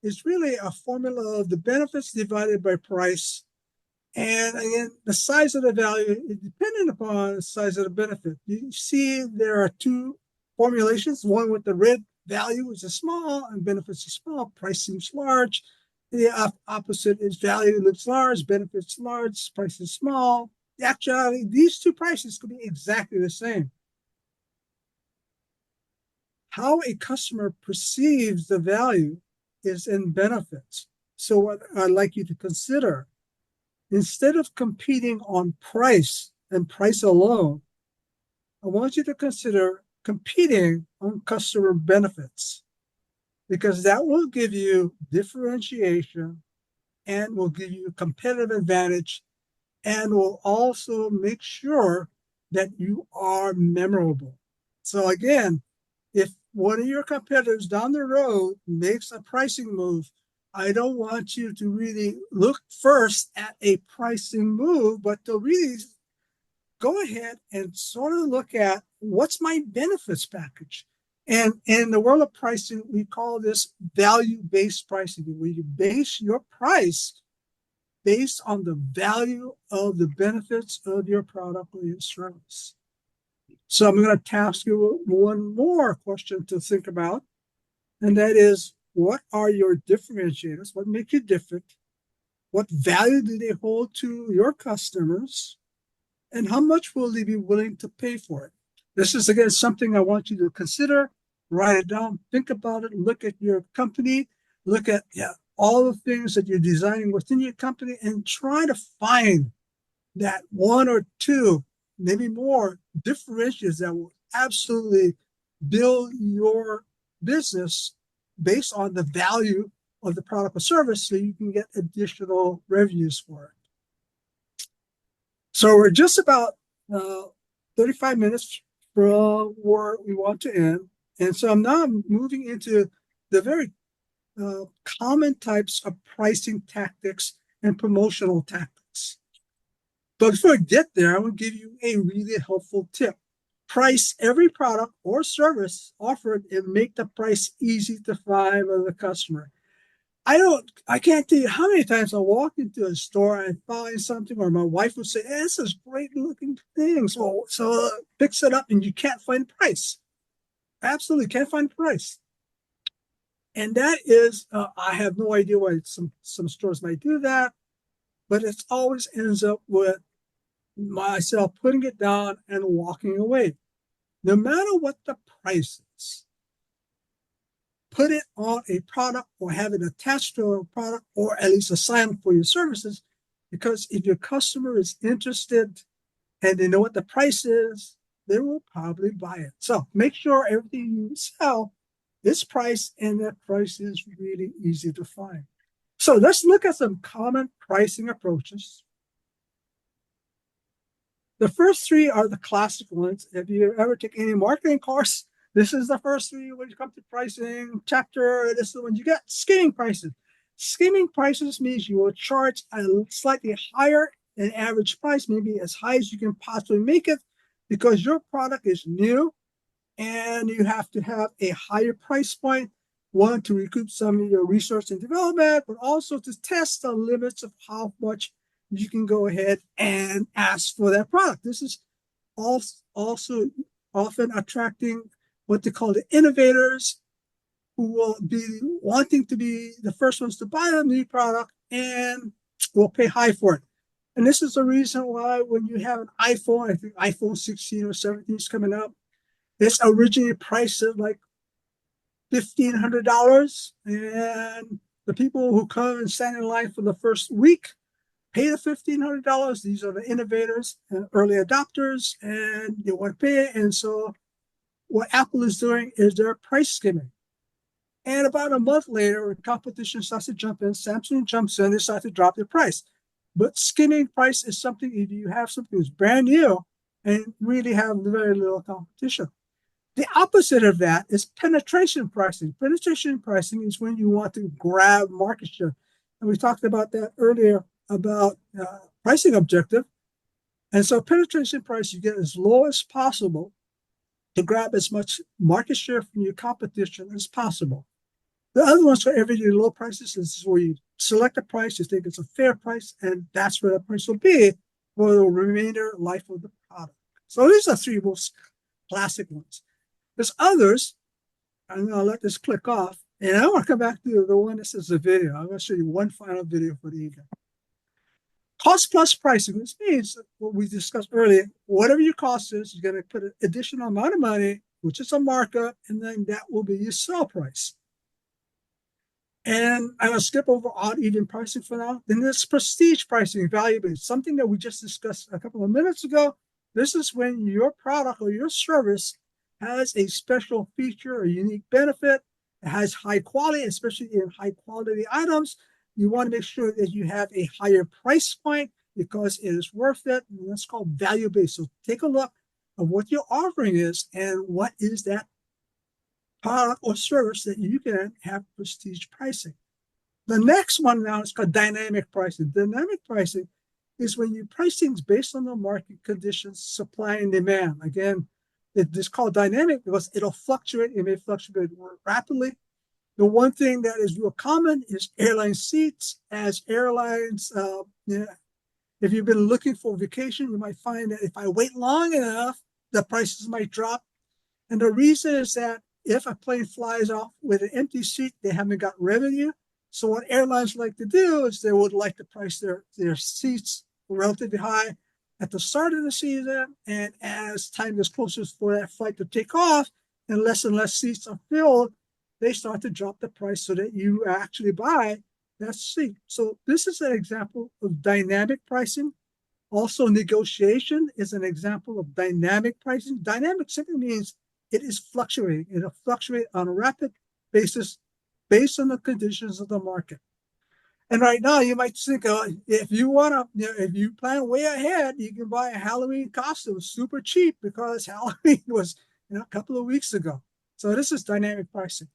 is really a formula of the benefits divided by price. And again, the size of the value is dependent upon the size of the benefit. You see there are two formulations, one with the red value, which is small, and benefits are small, price seems large. The opposite is value looks large, benefits large, price is small. Actually, these two prices could be exactly the same. How a customer perceives the value is in benefits. So what I'd like you to consider, instead of competing on price and price alone, I want you to consider competing on customer benefits, because that will give you differentiation and will give you competitive advantage and will also make sure that you are memorable. So again, if one of your competitors down the road makes a pricing move, I don't want you to really look first at a pricing move, but to really go ahead and sort of look at what's my benefits package. And in the world of pricing, we call this value-based pricing, where you base your price based on the value of the benefits of your product or your service. So I'm going to task you one more question to think about, and that is, what are your differentiators? What makes you different? What value do they hold to your customers? And how much will they be willing to pay for it? This is, again, something I want you to consider. Write it down, think about it, look at your company, look at all the things that you're designing within your company, and try to find that one or two, maybe more, differentiators that will absolutely build your business based on the value of the product or service, so you can get additional revenues for it. So we're just about 35 minutes from where we want to end. And so I'm now moving into the very common types of pricing tactics and promotional tactics. But before I get there, I want to give you a really helpful tip. Price every product or service offered and make the price easy to find by the customer. I can't tell you how many times I walk into a store and find something, or my wife would say, hey, this is great looking thing. So picks it up and you can't find the price. Absolutely can't find the price. And that is, I have no idea why some stores might do that, but it always ends up with myself putting it down and walking away. No matter what the price is, put it on a product or have it attached to a product or at least a sign for your services. Because if your customer is interested and they know what the price is, they will probably buy it. So make sure everything you sell is priced and that price is really easy to find. So let's look at some common pricing approaches. The first three are the classic ones. If you ever take any marketing course, this is the first three when you come to pricing chapter. This is the one you get skimming prices. Skimming prices means you will charge a slightly higher than average price, maybe as high as you can possibly make it, because your product is new and you have to have a higher price point. One, to recoup some of your research and development, but also to test the limits of how much you can go ahead and ask for that product. This is also often attracting what they call the innovators, who will be wanting to be the first ones to buy a new product and will pay high for it. And this is the reason why when you have an iPhone, I think iPhone 16 or 17 is coming up, it's originally priced at like $1,500. And the people who come and stand in line for the first week pay the $1,500. These are the innovators and early adopters, and they want to pay it. And so what Apple is doing is they're price skimming. And about a month later, when competition starts to jump in, Samsung jumps in, they start to drop their price. But skimming price is something if you have something that's brand new and really have very little competition. The opposite of that is penetration pricing. Penetration pricing is when you want to grab market share. And we talked about that earlier about pricing objective. And so penetration price, you get as low as possible to grab as much market share from your competition as possible. The other ones for everyday low prices is where you select a price, you think it's a fair price, and that's where the price will be for the remainder life of the product. So these are three most classic ones. There's others. I'm going to let this click off, and I want to come back to the one that says the video. I'm going to show you one final video for the evening. Cost plus pricing. This means what we discussed earlier. Whatever your cost is, you're going to put an additional amount of money, which is a markup, and then that will be your sell price. And I'm going to skip over odd even pricing for now. Then there's prestige pricing, value-based, something that we just discussed a couple of minutes ago. This is when your product or your service has a special feature or unique benefit. It has high quality, especially in high quality items. You want to make sure that you have a higher price point because it is worth it. And that's called value-based. So take a look at what your offering is and what is that product or service that you can have prestige pricing. The next one now is called dynamic pricing. Dynamic pricing is when you price things based on the market conditions, supply and demand. Again, it is called dynamic because it'll fluctuate. It may fluctuate more rapidly. The one thing that is real common is airline seats. As airlines, if you've been looking for vacation, you might find that if I wait long enough, the prices might drop. And the reason is that if a plane flies off with an empty seat, they haven't got revenue. So what airlines like to do is they would like to price their seats relatively high at the start of the season. And as time gets closer for that flight to take off and less seats are filled, they start to drop the price so that you actually buy that seat. So this is an example of dynamic pricing. Also, negotiation is an example of dynamic pricing. Dynamic simply means it is fluctuating. It'll fluctuate on a rapid basis based on the conditions of the market. And right now, you might think, if you want to, if you plan way ahead, you can buy a Halloween costume super cheap because Halloween was a couple of weeks ago. So this is dynamic pricing.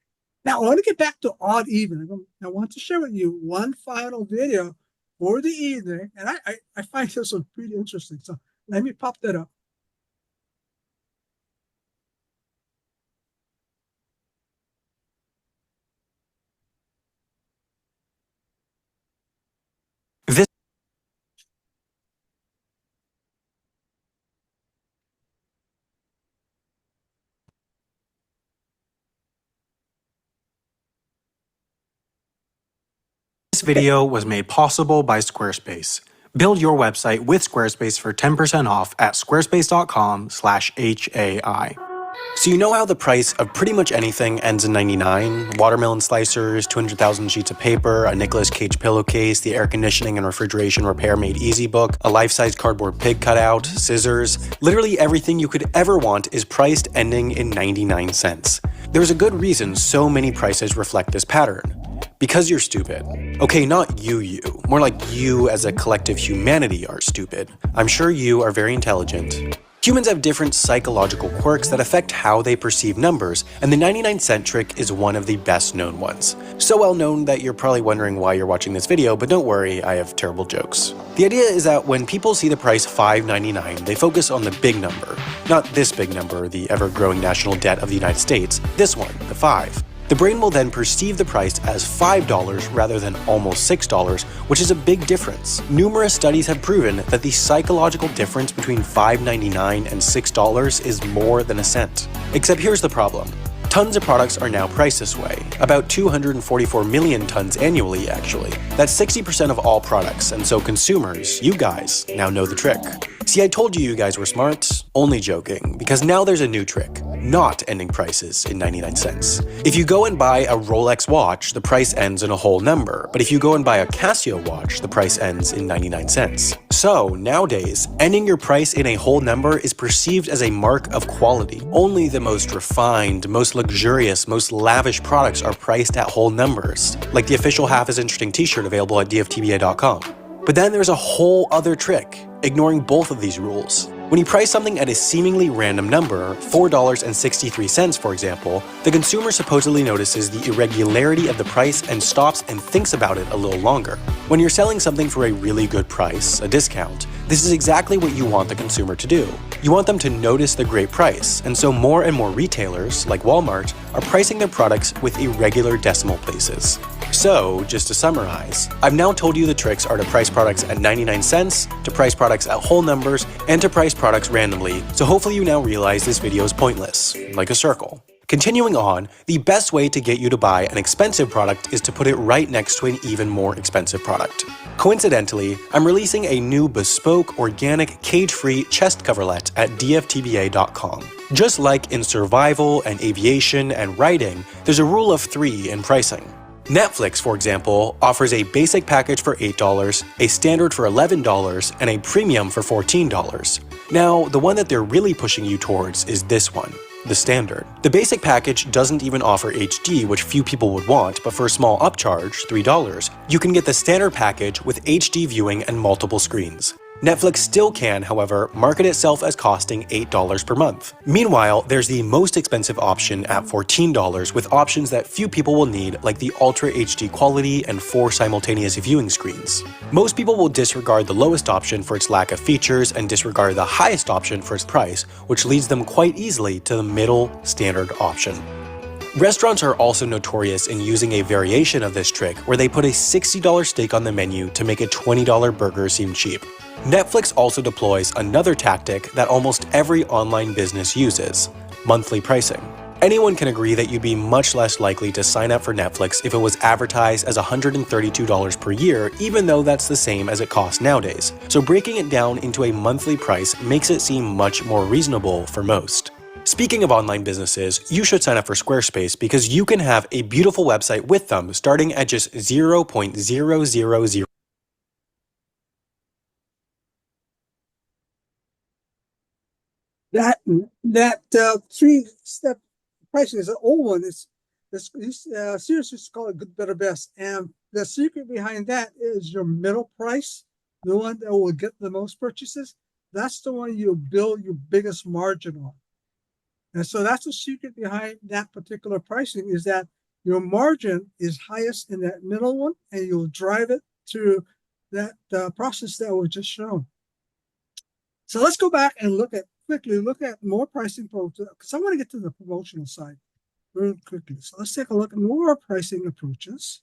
Now, I want to get back to odd even. I want to share with you one final video for the evening, and I find this one pretty interesting. So let me pop that up. This video was made possible by Squarespace. Build your website with Squarespace for 10% off at squarespace.com/HAI. So you know how the price of pretty much anything ends in 99? Watermelon slicers, 200,000 sheets of paper, a Nicolas Cage pillowcase, the air conditioning and refrigeration repair made easy book, a life-size cardboard pig cutout, scissors. Literally everything you could ever want is priced ending in 99 cents. There's a good reason so many prices reflect this pattern. Because you're stupid. Okay, not you. More like you as a collective humanity are stupid. I'm sure you are very intelligent. Humans have different psychological quirks that affect how they perceive numbers, and the 99-cent trick is one of the best known ones. So well known that you're probably wondering why you're watching this video, but don't worry, I have terrible jokes. The idea is that when people see the price $5.99, they focus on the big number. Not this big number, the ever-growing national debt of the United States, this one, the 5. The brain will then perceive the price as $5 rather than almost $6, which is a big difference. Numerous studies have proven that the psychological difference between $5.99 and $6 is more than a cent. Except here's the problem. Tons of products are now priced this way. About 244 million tons annually, actually. That's 60% of all products, and so consumers, you guys, now know the trick. See, I told you guys were smart. Only joking, because now there's a new trick. Not ending prices in 99 cents. If you go and buy a Rolex watch, the price ends in a whole number. But if you go and buy a Casio watch, the price ends in 99 cents. So, nowadays, ending your price in a whole number is perceived as a mark of quality. Only the most refined, most luxurious, most lavish products are priced at whole numbers. Like the official Half as Interesting t-shirt available at dftba.com. But then there's a whole other trick, ignoring both of these rules. When you price something at a seemingly random number, $4.63 for example, the consumer supposedly notices the irregularity of the price and stops and thinks about it a little longer. When you're selling something for a really good price, a discount, this is exactly what you want the consumer to do. You want them to notice the great price, and so more and more retailers, like Walmart, are pricing their products with irregular decimal places. So, just to summarize, I've now told you the tricks are to price products at 99 cents, to price products at whole numbers, and to price products randomly, so hopefully you now realize this video is pointless, like a circle. Continuing on, the best way to get you to buy an expensive product is to put it right next to an even more expensive product. Coincidentally, I'm releasing a new bespoke, organic, cage-free chest coverlet at dftba.com. Just like in survival and aviation and writing, there's a rule of 3 in pricing. Netflix, for example, offers a basic package for $8, a standard for $11, and a premium for $14. Now, the one that they're really pushing you towards is this one, the standard. The basic package doesn't even offer HD, which few people would want, but for a small upcharge, $3, you can get the standard package with HD viewing and multiple screens. Netflix still can, however, market itself as costing $8 per month. Meanwhile, there's the most expensive option at $14 with options that few people will need, like the Ultra HD quality and 4 simultaneous viewing screens. Most people will disregard the lowest option for its lack of features and disregard the highest option for its price, which leads them quite easily to the middle standard option. Restaurants are also notorious in using a variation of this trick where they put a $60 steak on the menu to make a $20 burger seem cheap. Netflix also deploys another tactic that almost every online business uses: monthly pricing. Anyone can agree that you'd be much less likely to sign up for Netflix if it was advertised as $132 per year, even though that's the same as it costs nowadays. So breaking it down into a monthly price makes it seem much more reasonable for most. Speaking of online businesses, you should sign up for Squarespace because you can have a beautiful website with them starting at just 0.000. That 3-step pricing is an old one. Seriously, it's called good, better, best. And the secret behind that is your middle price, the one that will get the most purchases. That's the one you build your biggest margin on. And so that's the secret behind that particular pricing, is that Your margin is highest in that middle one, and you'll drive it through that process that was just shown. So let's go back and quickly look at more pricing approaches, because I want to get to the promotional side very quickly. So let's take a look at more pricing approaches.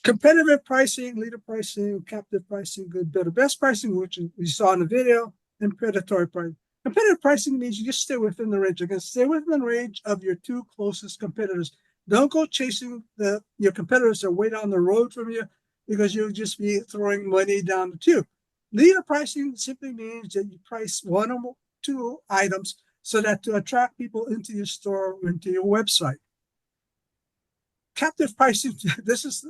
Competitive pricing, leader pricing, captive pricing, good, better, best pricing, which we saw in the video, and predatory pricing. Competitive pricing means you just stay within the range. You're going to stay within the range of your two closest competitors. Don't go chasing your competitors that are way down the road from you, because you'll just be throwing money down the tube. Leader pricing simply means that you price one or two items so that to attract people into your store or into your website. Captive pricing, this is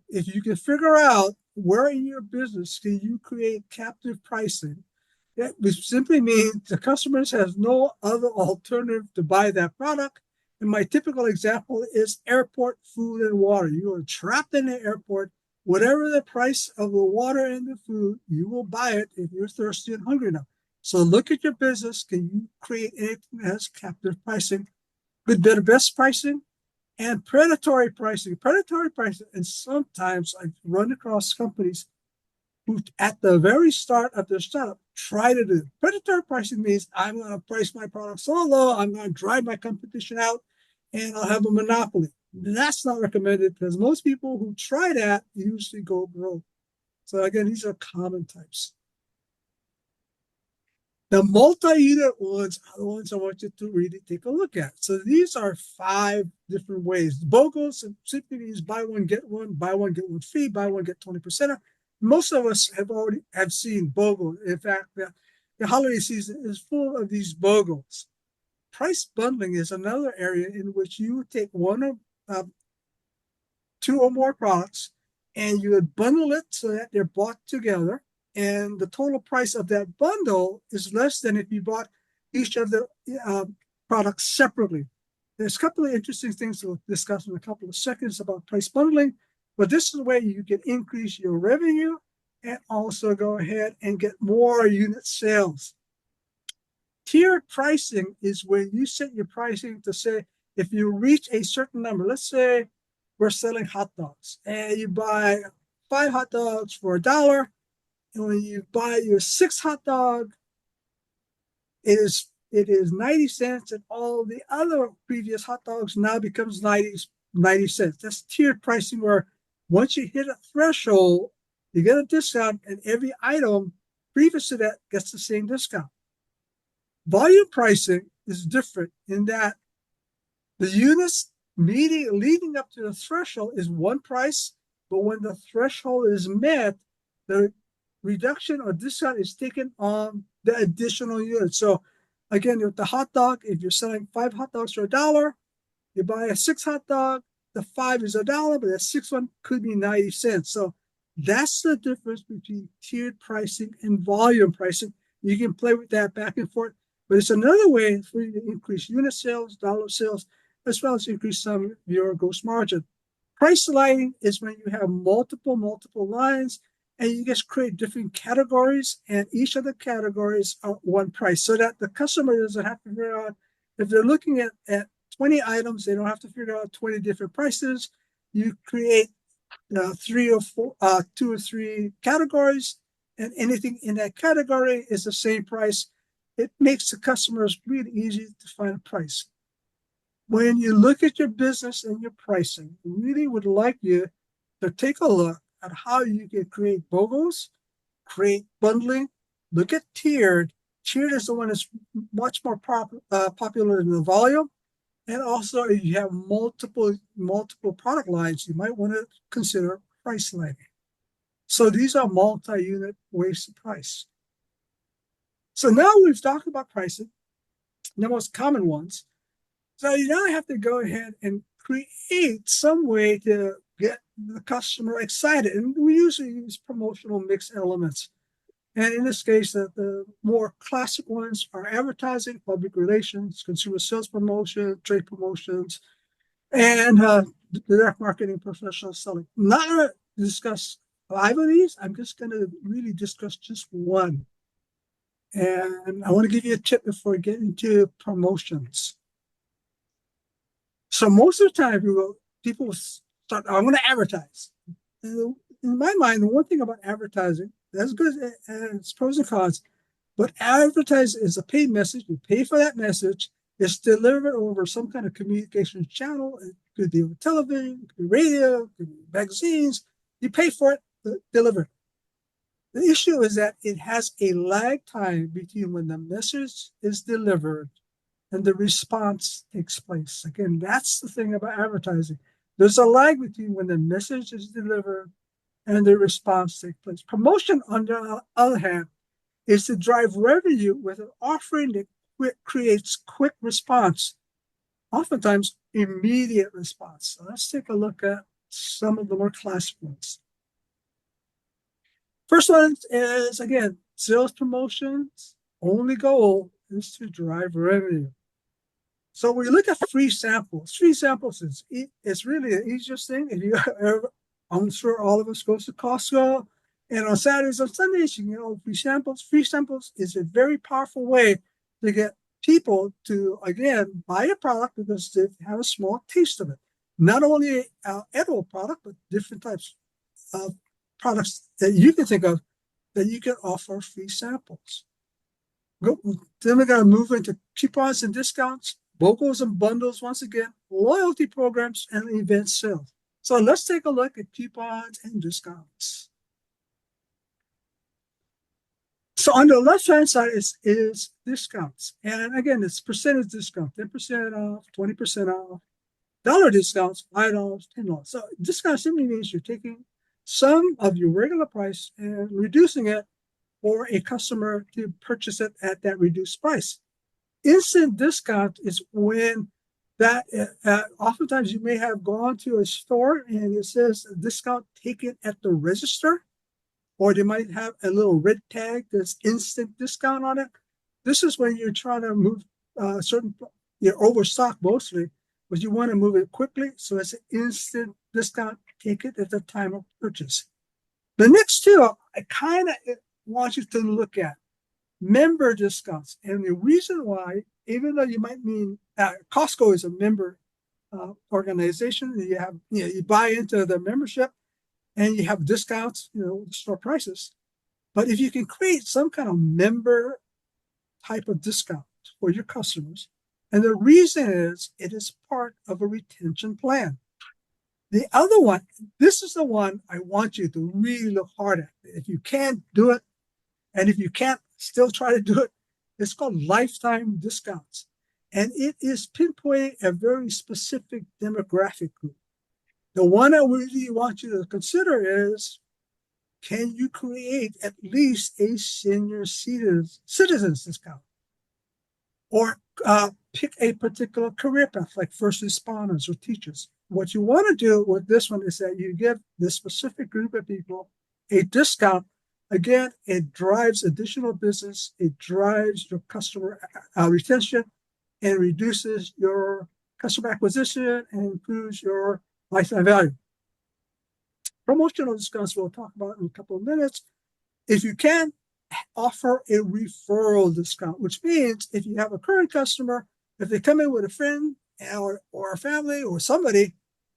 if you can figure out where in your business can you create captive pricing, that simply means the customers has no other alternative to buy that product. And my typical example is airport food and water. You are trapped in the airport. Whatever the price of the water and the food, you will buy it if you're thirsty and hungry enough. So look at your business. Can you create anything that has captive pricing? Good, better, best pricing? And predatory pricing. Predatory pricing, and sometimes I've run across companies who, at the very start of their startup, try to do predatory pricing. Means I'm going to price my product so low, I'm going to drive my competition out, and I'll have a monopoly. That's not recommended, because most people who try that usually go broke. So again, these are common types. The multi-unit ones are the ones I want you to really take a look at. So these are 5 different ways. BOGOs simply means buy one, get one free, buy one, get 20%. Most of us have seen BOGO. In fact, the holiday season is full of these BOGOs. Price bundling is another area in which you take one or 2 or more products, and you would bundle it so that they're bought together. And the total price of that bundle is less than if you bought each of the products separately. There's a couple of interesting things we'll discuss in a couple of seconds about price bundling, but this is a way you can increase your revenue and also go ahead and get more unit sales. Tiered pricing is when you set your pricing to say, if you reach a certain number, let's say we're selling hot dogs, and you buy 5 hot dogs for $1. And when you buy your 6th hot dog, it is 90 cents, and all the other previous hot dogs now becomes 90 cents. That's tiered pricing, where once you hit a threshold, you get a discount, and every item previous to that gets the same discount. Volume pricing is different in that the units leading up to the threshold is one price, but when the threshold is met, the reduction or discount is taken on the additional units. So again, with the hot dog, if you're selling 5 hot dogs for $1, you buy a 6th hot dog, the 5 is $1, but the 6th one could be 90 cents. So that's the difference between tiered pricing and volume pricing. You can play with that back and forth, but it's another way for you to increase unit sales, dollar sales, as well as increase some of your gross margin. Price lighting is when you have multiple lines, and you just create different categories, and each of the categories are one price, so that the customer doesn't have to figure out, if they're looking at 20 items, they don't have to figure out 20 different prices. You create 2 or 3 categories, and anything in that category is the same price. It makes the customers really easy to find a price. When you look at your business and your pricing, we really would like you to take a look at how you can create BOGOs, create bundling, look at tiered. Tiered is the one that's much more popular than the volume. And also, if you have multiple product lines, you might want to consider price lighting. So these are multi-unit ways to price. So now we've talked about pricing, the most common ones. So you now have to go ahead and create some way to get the customer excited. And we usually use promotional mix elements. And in this case, the more classic ones are advertising, public relations, consumer sales promotion, trade promotions, and direct marketing, professional selling. Not going to discuss 5 of these. I'm just going to really discuss just one. And I want to give you a tip before we get into promotions. So most of the time, people start, I want to advertise. And in my mind, the one thing about advertising, as good as its pros and cons, but advertising is a paid message. You pay for that message. It's delivered over some kind of communication channel. It could be over television, it could be radio, it could be magazines. You pay for it, deliver it. The issue is that it has a lag time between when the message is delivered and the response takes place. Again, that's the thing about advertising. There's a lag between when the message is delivered and the response takes place. Promotion, on the other hand, is to drive revenue with an offering that creates quick response, oftentimes immediate response. So let's take a look at some of the more classic ones. First one is, again, sales promotions. Only goal is to drive revenue. So when you look at free samples is it's really the easiest thing. If you ever, I'm sure all of us goes to Costco, and on Saturdays and Sundays, you know, free samples. Free samples is a very powerful way to get people to, again, buy a product because they have a small taste of it. Not only an edible product, but different types of products that you can think of that you can offer free samples. Then we're going to move into coupons and discounts, BOGOs and bundles once again, loyalty programs, and event sales. So let's take a look at coupons and discounts. So on the left-hand side is discounts. And again, it's percentage discount, 10% off, 20% off, dollar discounts, $5, $10. So discount simply means you're taking some of your regular price and reducing it for a customer to purchase it at that reduced price. Instant discount is when that oftentimes you may have gone to a store and it says discount taken at the register, or they might have a little red tag that's instant discount on it. This is when you're trying to move you're overstocked mostly, but you want to move it quickly. So it's an instant discount, take it at the time of purchase. The next two, I kind of want you to look at member discounts. And the reason why, even though you might mean Costco is a member organization, you buy into the membership and you have discounts, store prices. But if you can create some kind of member type of discount for your customers, and the reason is it is part of a retention plan. The other one, this is the one I want you to really look hard at. If you can't do it, and if you can't still try to do it, it's called lifetime discounts. And it is pinpointing a very specific demographic group. The one I really want you to consider is, can you create at least a senior citizens discount? Or pick a particular career path, like first responders or teachers. What you want to do with this one is that you give this specific group of people a discount. Again, it drives additional business, it drives your customer retention, and reduces your customer acquisition and improves your lifetime value. Promotional discounts we'll talk about in a couple of minutes. If you can, offer a referral discount, which means if you have a current customer, if they come in with a friend or a family or somebody,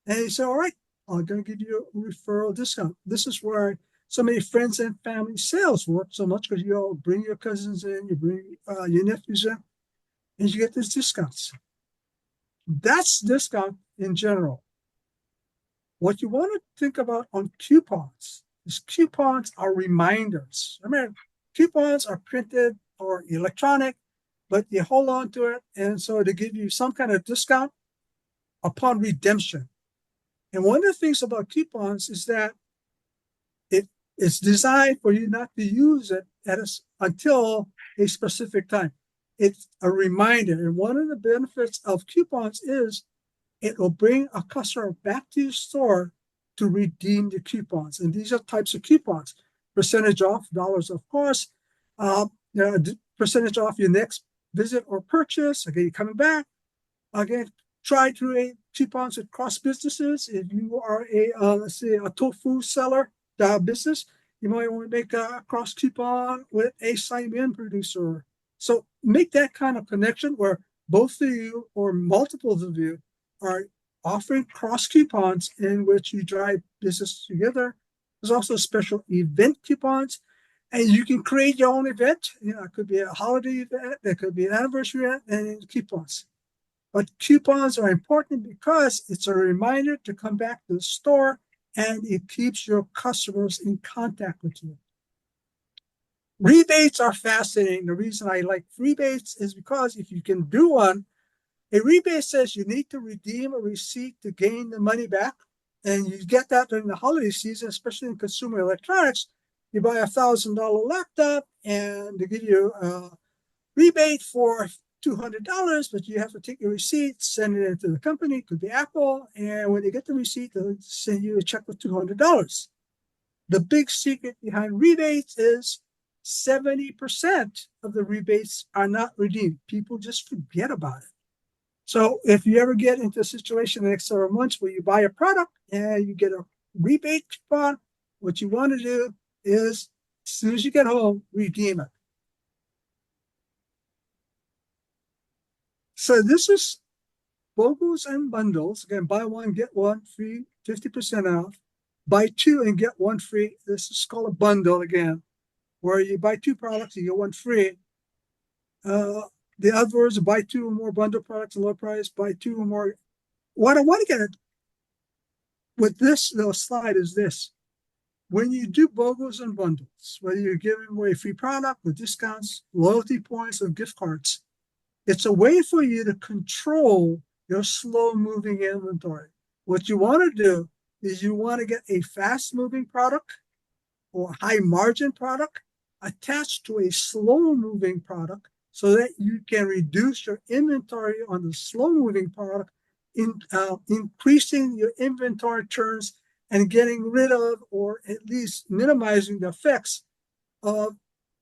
and you say, all right, I'm going to give you a referral discount. This is where so many friends and family sales work so much, because you all bring your cousins in, you bring your nephews in, and you get these discounts. That's discount in general. What you want to think about on coupons is coupons are reminders. Remember, coupons are printed or electronic, but you hold on to it, and so they give you some kind of discount upon redemption. And one of the things about coupons is that it's designed for you not to use it until a specific time. It's a reminder. And one of the benefits of coupons is it will bring a customer back to your store to redeem the coupons. And these are types of coupons: percentage off, dollars of course, percentage off your next visit or purchase. Again, you're coming back. Again, try to create coupons across businesses. If you are let's say a tofu seller business, You might want to make a cross coupon with a sign-in producer. So make that kind of connection where both of you or multiples of you are offering cross coupons in which you drive business together. There's also special event coupons, and you can create your own event. It could be a holiday event, it could be an anniversary event, and coupons. But coupons are important because it's a reminder to come back to the store, and it keeps your customers in contact with you. Rebates are fascinating. The reason I like rebates is because if you can do one, a rebate says you need to redeem a receipt to gain the money back. And you get that during the holiday season, especially in consumer electronics. You buy $1,000 laptop and they give you a rebate for $200, but you have to take your receipt, send it into the company, it could be Apple, and when you get the receipt, they'll send you a check with $200. The big secret behind rebates is 70% of the rebates are not redeemed. People just forget about it. So if you ever get into a situation in the next several months where you buy a product and you get a rebate coupon, what you want to do is, as soon as you get home, redeem it. So this is BOGOs and bundles. Again, buy one, get one free, 50% off. Buy two and get one free. This is called a bundle again, where you buy two products, you get one free. The other words, buy two or more bundle products, low price, buy two or more. What I want to get at with this little slide is this. When you do BOGOs and bundles, whether you're giving away a free product with discounts, loyalty points, or gift cards, it's a way for you to control your slow-moving inventory. What you want to do is you want to get a fast-moving product or high-margin product attached to a slow-moving product so that you can reduce your inventory on the slow-moving product, increasing your inventory turns and getting rid of or at least minimizing the effects of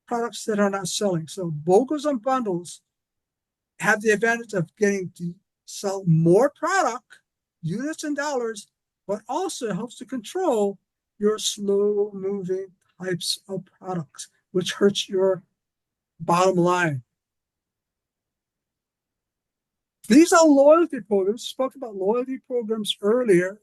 products that are not selling. So BOGOs and bundles have the advantage of getting to sell more product, units and dollars, but also helps to control your slow-moving types of products, which hurts your bottom line. These are loyalty programs. Spoke about loyalty programs earlier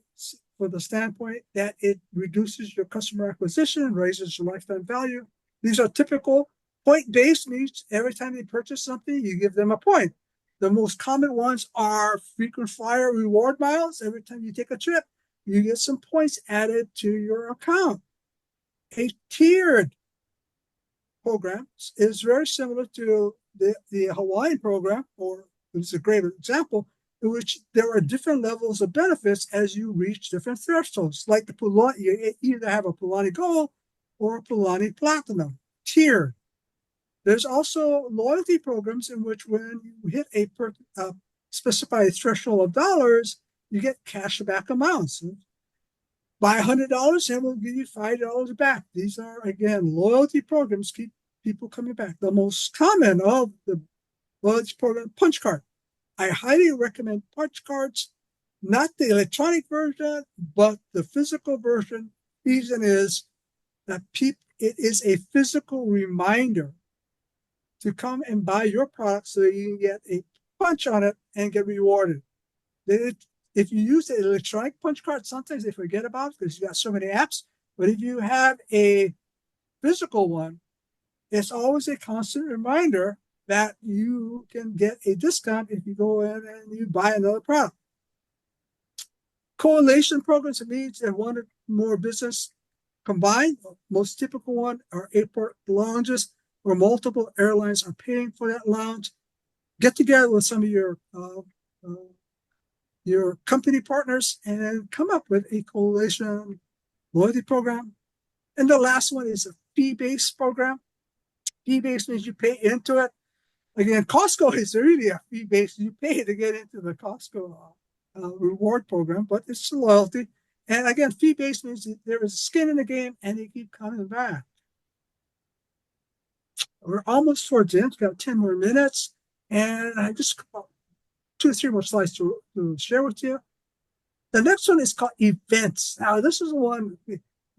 for the standpoint that it reduces your customer acquisition, raises your lifetime value. These are typical point-based, means every time they purchase something, you give them a point. The most common ones are frequent flyer reward miles. Every time you take a trip, you get some points added to your account. A tiered program is very similar to the Hawaiian program, or it's a great example, in which there are different levels of benefits as you reach different thresholds. Like the Pulani, you either have a Pulani Gold or a Pulani Platinum, tiered. There's also loyalty programs in which when you hit a specified threshold of dollars, you get cash back amounts. Buy $100 and we'll give you $5 back. These are, again, loyalty programs, keep people coming back. The most common of the loyalty program, punch card. I highly recommend punch cards, not the electronic version, but the physical version. Reason is that it is a physical reminder to come and buy your product so you can get a punch on it and get rewarded. If you use an electronic punch card, sometimes they forget about it because you got so many apps. But if you have a physical one, it's always a constant reminder that you can get a discount if you go in and you buy another product. Correlation programs means that one or more business combined. Most typical one are airport lounges where multiple airlines are paying for that lounge. Get together with some of your company partners and then come up with a correlation loyalty program. And the last one is a fee-based program. Fee-based means you pay into it. Again, Costco is really a fee-based. You pay to get into the Costco reward program, but it's loyalty. And again, fee-based means there is skin in the game and you keep coming back. We're almost towards the end. We've got 10 more minutes. And I just got 2 or 3 more slides to share with you. The next one is called events. Now, this is one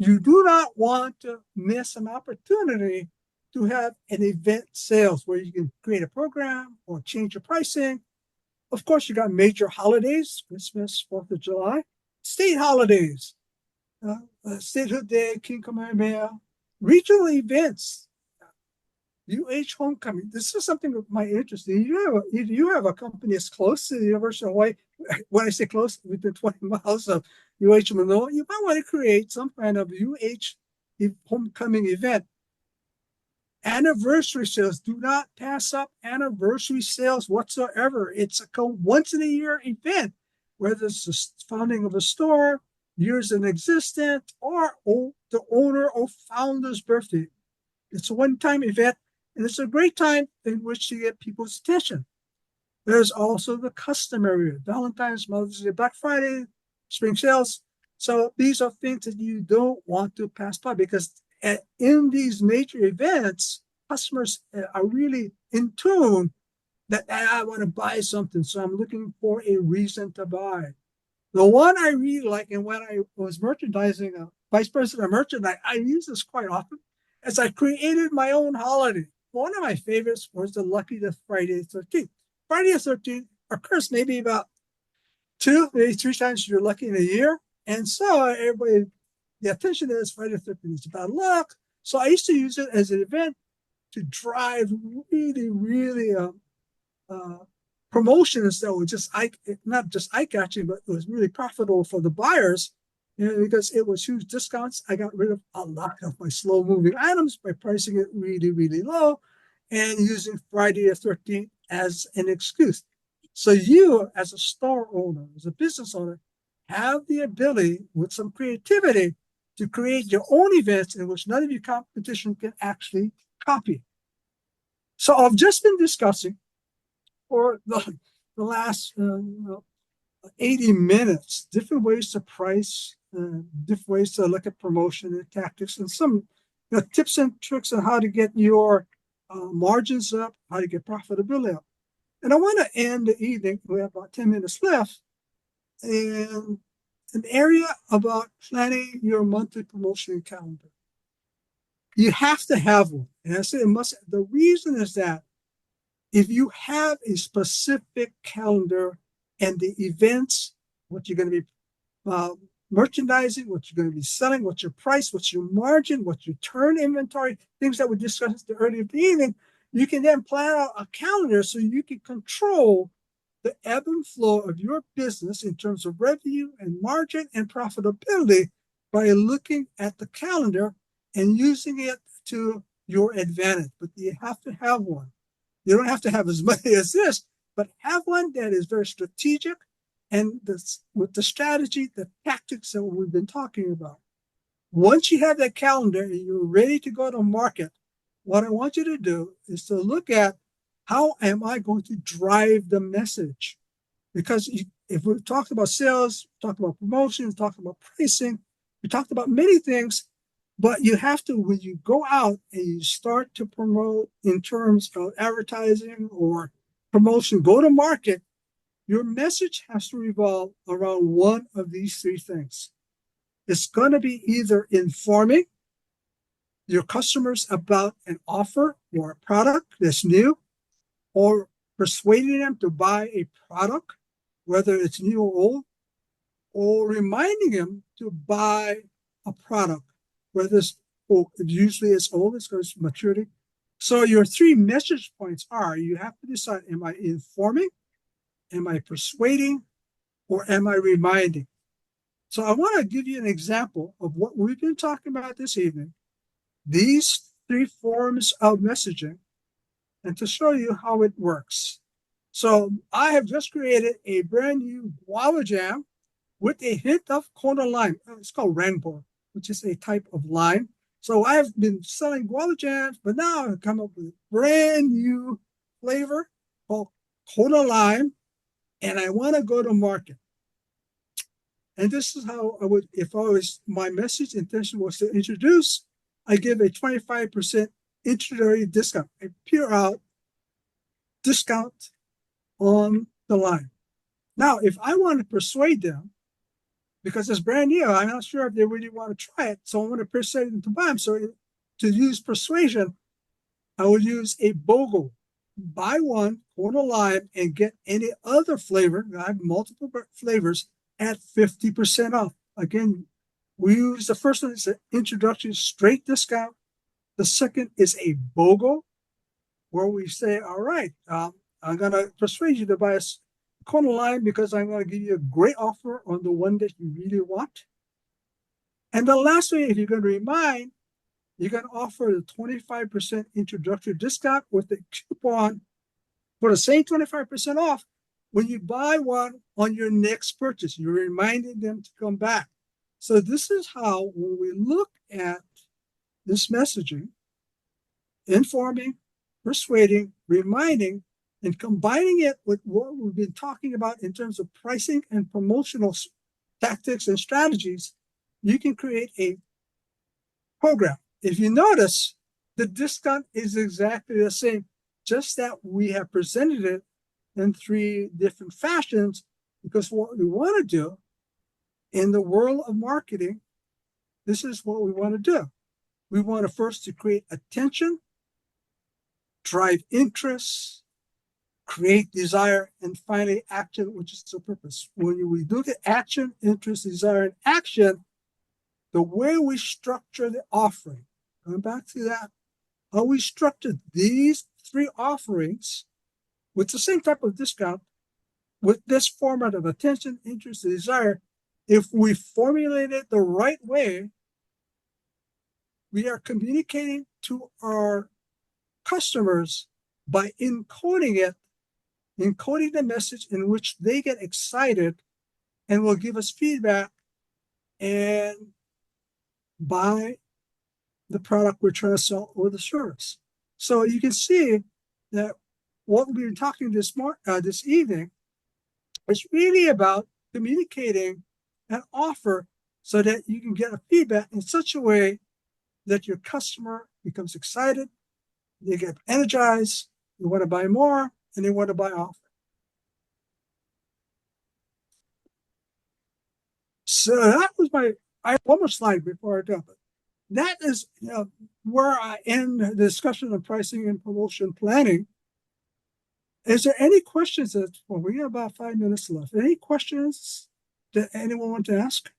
You do not want to miss an opportunity to have an event sales where you can create a program or change your pricing. Of course, you got major holidays, Christmas, 4th of July, state holidays, Statehood Day, King Kamehameha, regional events, UH Homecoming. This is something of my interest. If you have a company that's close to the University of Hawaii, when I say close, within 20 miles of UH Manoa, you might want to create some kind of UH homecoming event. Anniversary sales, do not pass up anniversary sales whatsoever. It's a once in a year event, whether it's the founding of a store, years in existence, or the owner or founder's birthday. It's a one-time event, and it's a great time in which to get people's attention. There's also the customary Valentine's, Mother's Day, Black Friday, spring sales. So these are things that you don't want to pass by, because in these major events, customers are really in tune that I want to buy something, so I'm looking for a reason to buy. The one I really like, and when I was merchandising, vice president of merchandise, I use this quite often, as I created my own holiday. One of my favorites was the Lucky the Friday the 13th. Friday the 13th occurs maybe about 2, maybe 3 times you're lucky in a year. And so everybody, the attention is Friday the 13th is about luck. So I used to use it as an event to drive really promotions that were just not just eye-catching, but it was really profitable for the buyers, because it was huge discounts. I got rid of a lot of my slow-moving items by pricing it really low and using Friday the 13th as an excuse. So you, as a store owner, as a business owner, have the ability with some creativity to create your own events in which none of your competition can actually copy. So I've just been discussing for the last 80 minutes, different ways to price, different ways to look at promotion and tactics, and some tips and tricks on how to get your margins up, how to get profitability up. And I want to end the evening, we have about 10 minutes left, in an area about planning your monthly promotion calendar. You have to have one. And I say it must. The reason is that if you have a specific calendar and the events, what you're going to be merchandising, what you're going to be selling, what's your price, what's your margin, what's your turn inventory, things that we discussed earlier in the evening, you can then plan out a calendar so you can control the ebb and flow of your business in terms of revenue and margin and profitability by looking at the calendar and using it to your advantage. But you have to have one. You don't have to have as many as this, but have one that is very strategic and with the strategy, the tactics that we've been talking about. Once you have that calendar and you're ready to go to market, what I want you to do is to look at how am I going to drive the message? Because if we've talked about sales, talked about promotion, talked about pricing, we talked about many things, but you have to, when you go out and you start to promote in terms of advertising or promotion, go to market, your message has to revolve around one of these 3 things. It's going to be either informing your customers about an offer or a product that's new, or persuading them to buy a product, whether it's new or old, or reminding them to buy a product, whether it's usually it's old, it's because it's maturity. So your 3 message points are, you have to decide, am I informing, am I persuading, or am I reminding? So I want to give you an example of what we've been talking about this evening, these 3 forms of messaging, and to show you how it works. So I have just created a brand new guava jam with a hint of Kona lime. It's called Rainbow, which is a type of lime. So I've been selling guava jams, but now I've come up with a brand new flavor called Kona lime, and I want to go to market. And this is how I would, if I was, my message intention was to introduce, I give a 25% introductory discount, a pure out discount on the line. Now, if I want to persuade them, because it's brand new. I'm not sure if they really want to try it. So I want to persuade them to buy them. So to use persuasion, I would use a BOGO. Buy one, corn lime, and get any other flavor. I have multiple flavors at 50% off. Again, we use the first one is an introduction straight discount. The second is a BOGO, where we say, all right, I'm going to persuade you to buy a corn lime because I'm going to give you a great offer on the one that you really want. And the last way, if you're going to remind, you can offer the 25% introductory discount with the coupon for the same 25% off when you buy one on your next purchase. You're reminding them to come back. So this is how, when we look at this messaging, informing, persuading, reminding, and combining it with what we've been talking about in terms of pricing and promotional tactics and strategies, you can create a program. If you notice, the discount is exactly the same, just that we have presented it in 3 different fashions, because what we want to do in the world of marketing, this is what we want to do. We want to first to create attention, drive interest, create desire, and finally action, which is the purpose. When we look at action, interest, desire, and action, the way we structure the offering, going back to that, how we structured these 3 offerings with the same type of discount, with this format of attention, interest, and desire, if we formulate it the right way, we are communicating to our customers by encoding the message in which they get excited and will give us feedback and buy the product we're trying to sell or the service. So you can see that what we've been talking this evening is really about communicating an offer so that you can get a feedback in such a way that your customer becomes excited, they get energized, they want to buy more, and they want to buy often. So that was I have one more slide before I go, but that is where I end the discussion of pricing and promotion planning. Is there any questions? Well, we have about 5 minutes left. Any questions that anyone want to ask?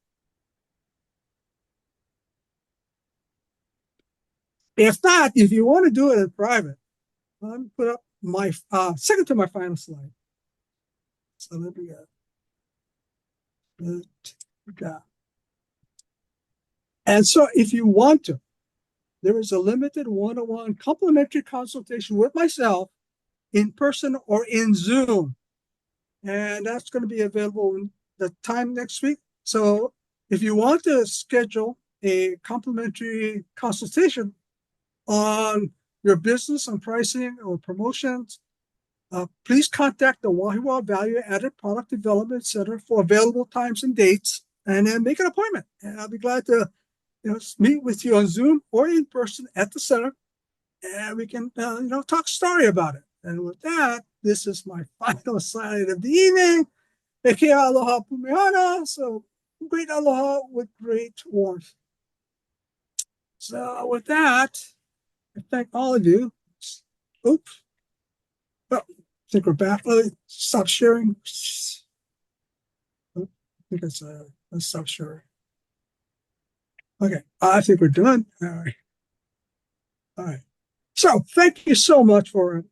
If not, if you want to do it in private, let me put up my second to my final slide. So let me go. And so if you want to, there is a limited one-on-one complimentary consultation with myself in person or in Zoom. And that's going to be available in the time next week. So if you want to schedule a complimentary consultation on your business, on pricing or promotions, please contact the Wahiwa Value Added Product Development Center for available times and dates, and then make an appointment. And I'll be glad to meet with you on Zoom or in person at the center, and we can talk story about it. And with that, this is my final slide of the evening. Eke aloha pumihana. So great aloha with great warmth. So with that, I thank all of you. Oops. Oh, I think we're back. Stop sharing. Oh, I think let's stop sharing. Okay, I think we're done. All right. All right. So thank you so much for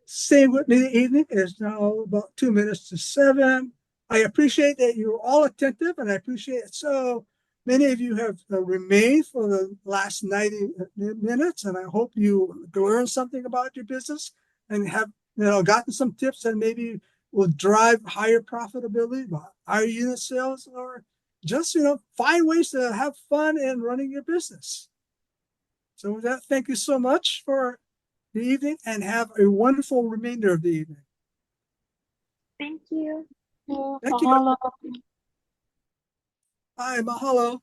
staying with me the evening. It's now about 2 minutes to 7. I appreciate that you're all attentive, and I appreciate so many of you have remained for the last 90 minutes, and I hope you learned something about your business and have gotten some tips that maybe will drive higher profitability, higher unit sales, or just find ways to have fun in running your business. So with that, thank you so much for the evening, and have a wonderful remainder of the evening. Thank you. Thank you. Mahalo. Hi, mahalo.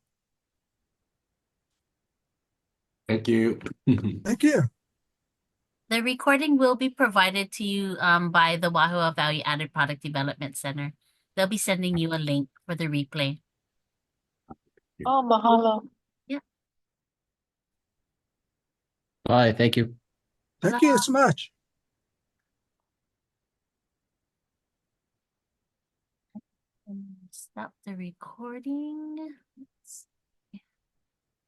Thank you. Thank you. The recording will be provided to you by the Wahoo Value Added Product Development Center. They'll be sending you a link for the replay. Oh, mahalo. Bye. Thank you. Thank you so much. Stop the recording.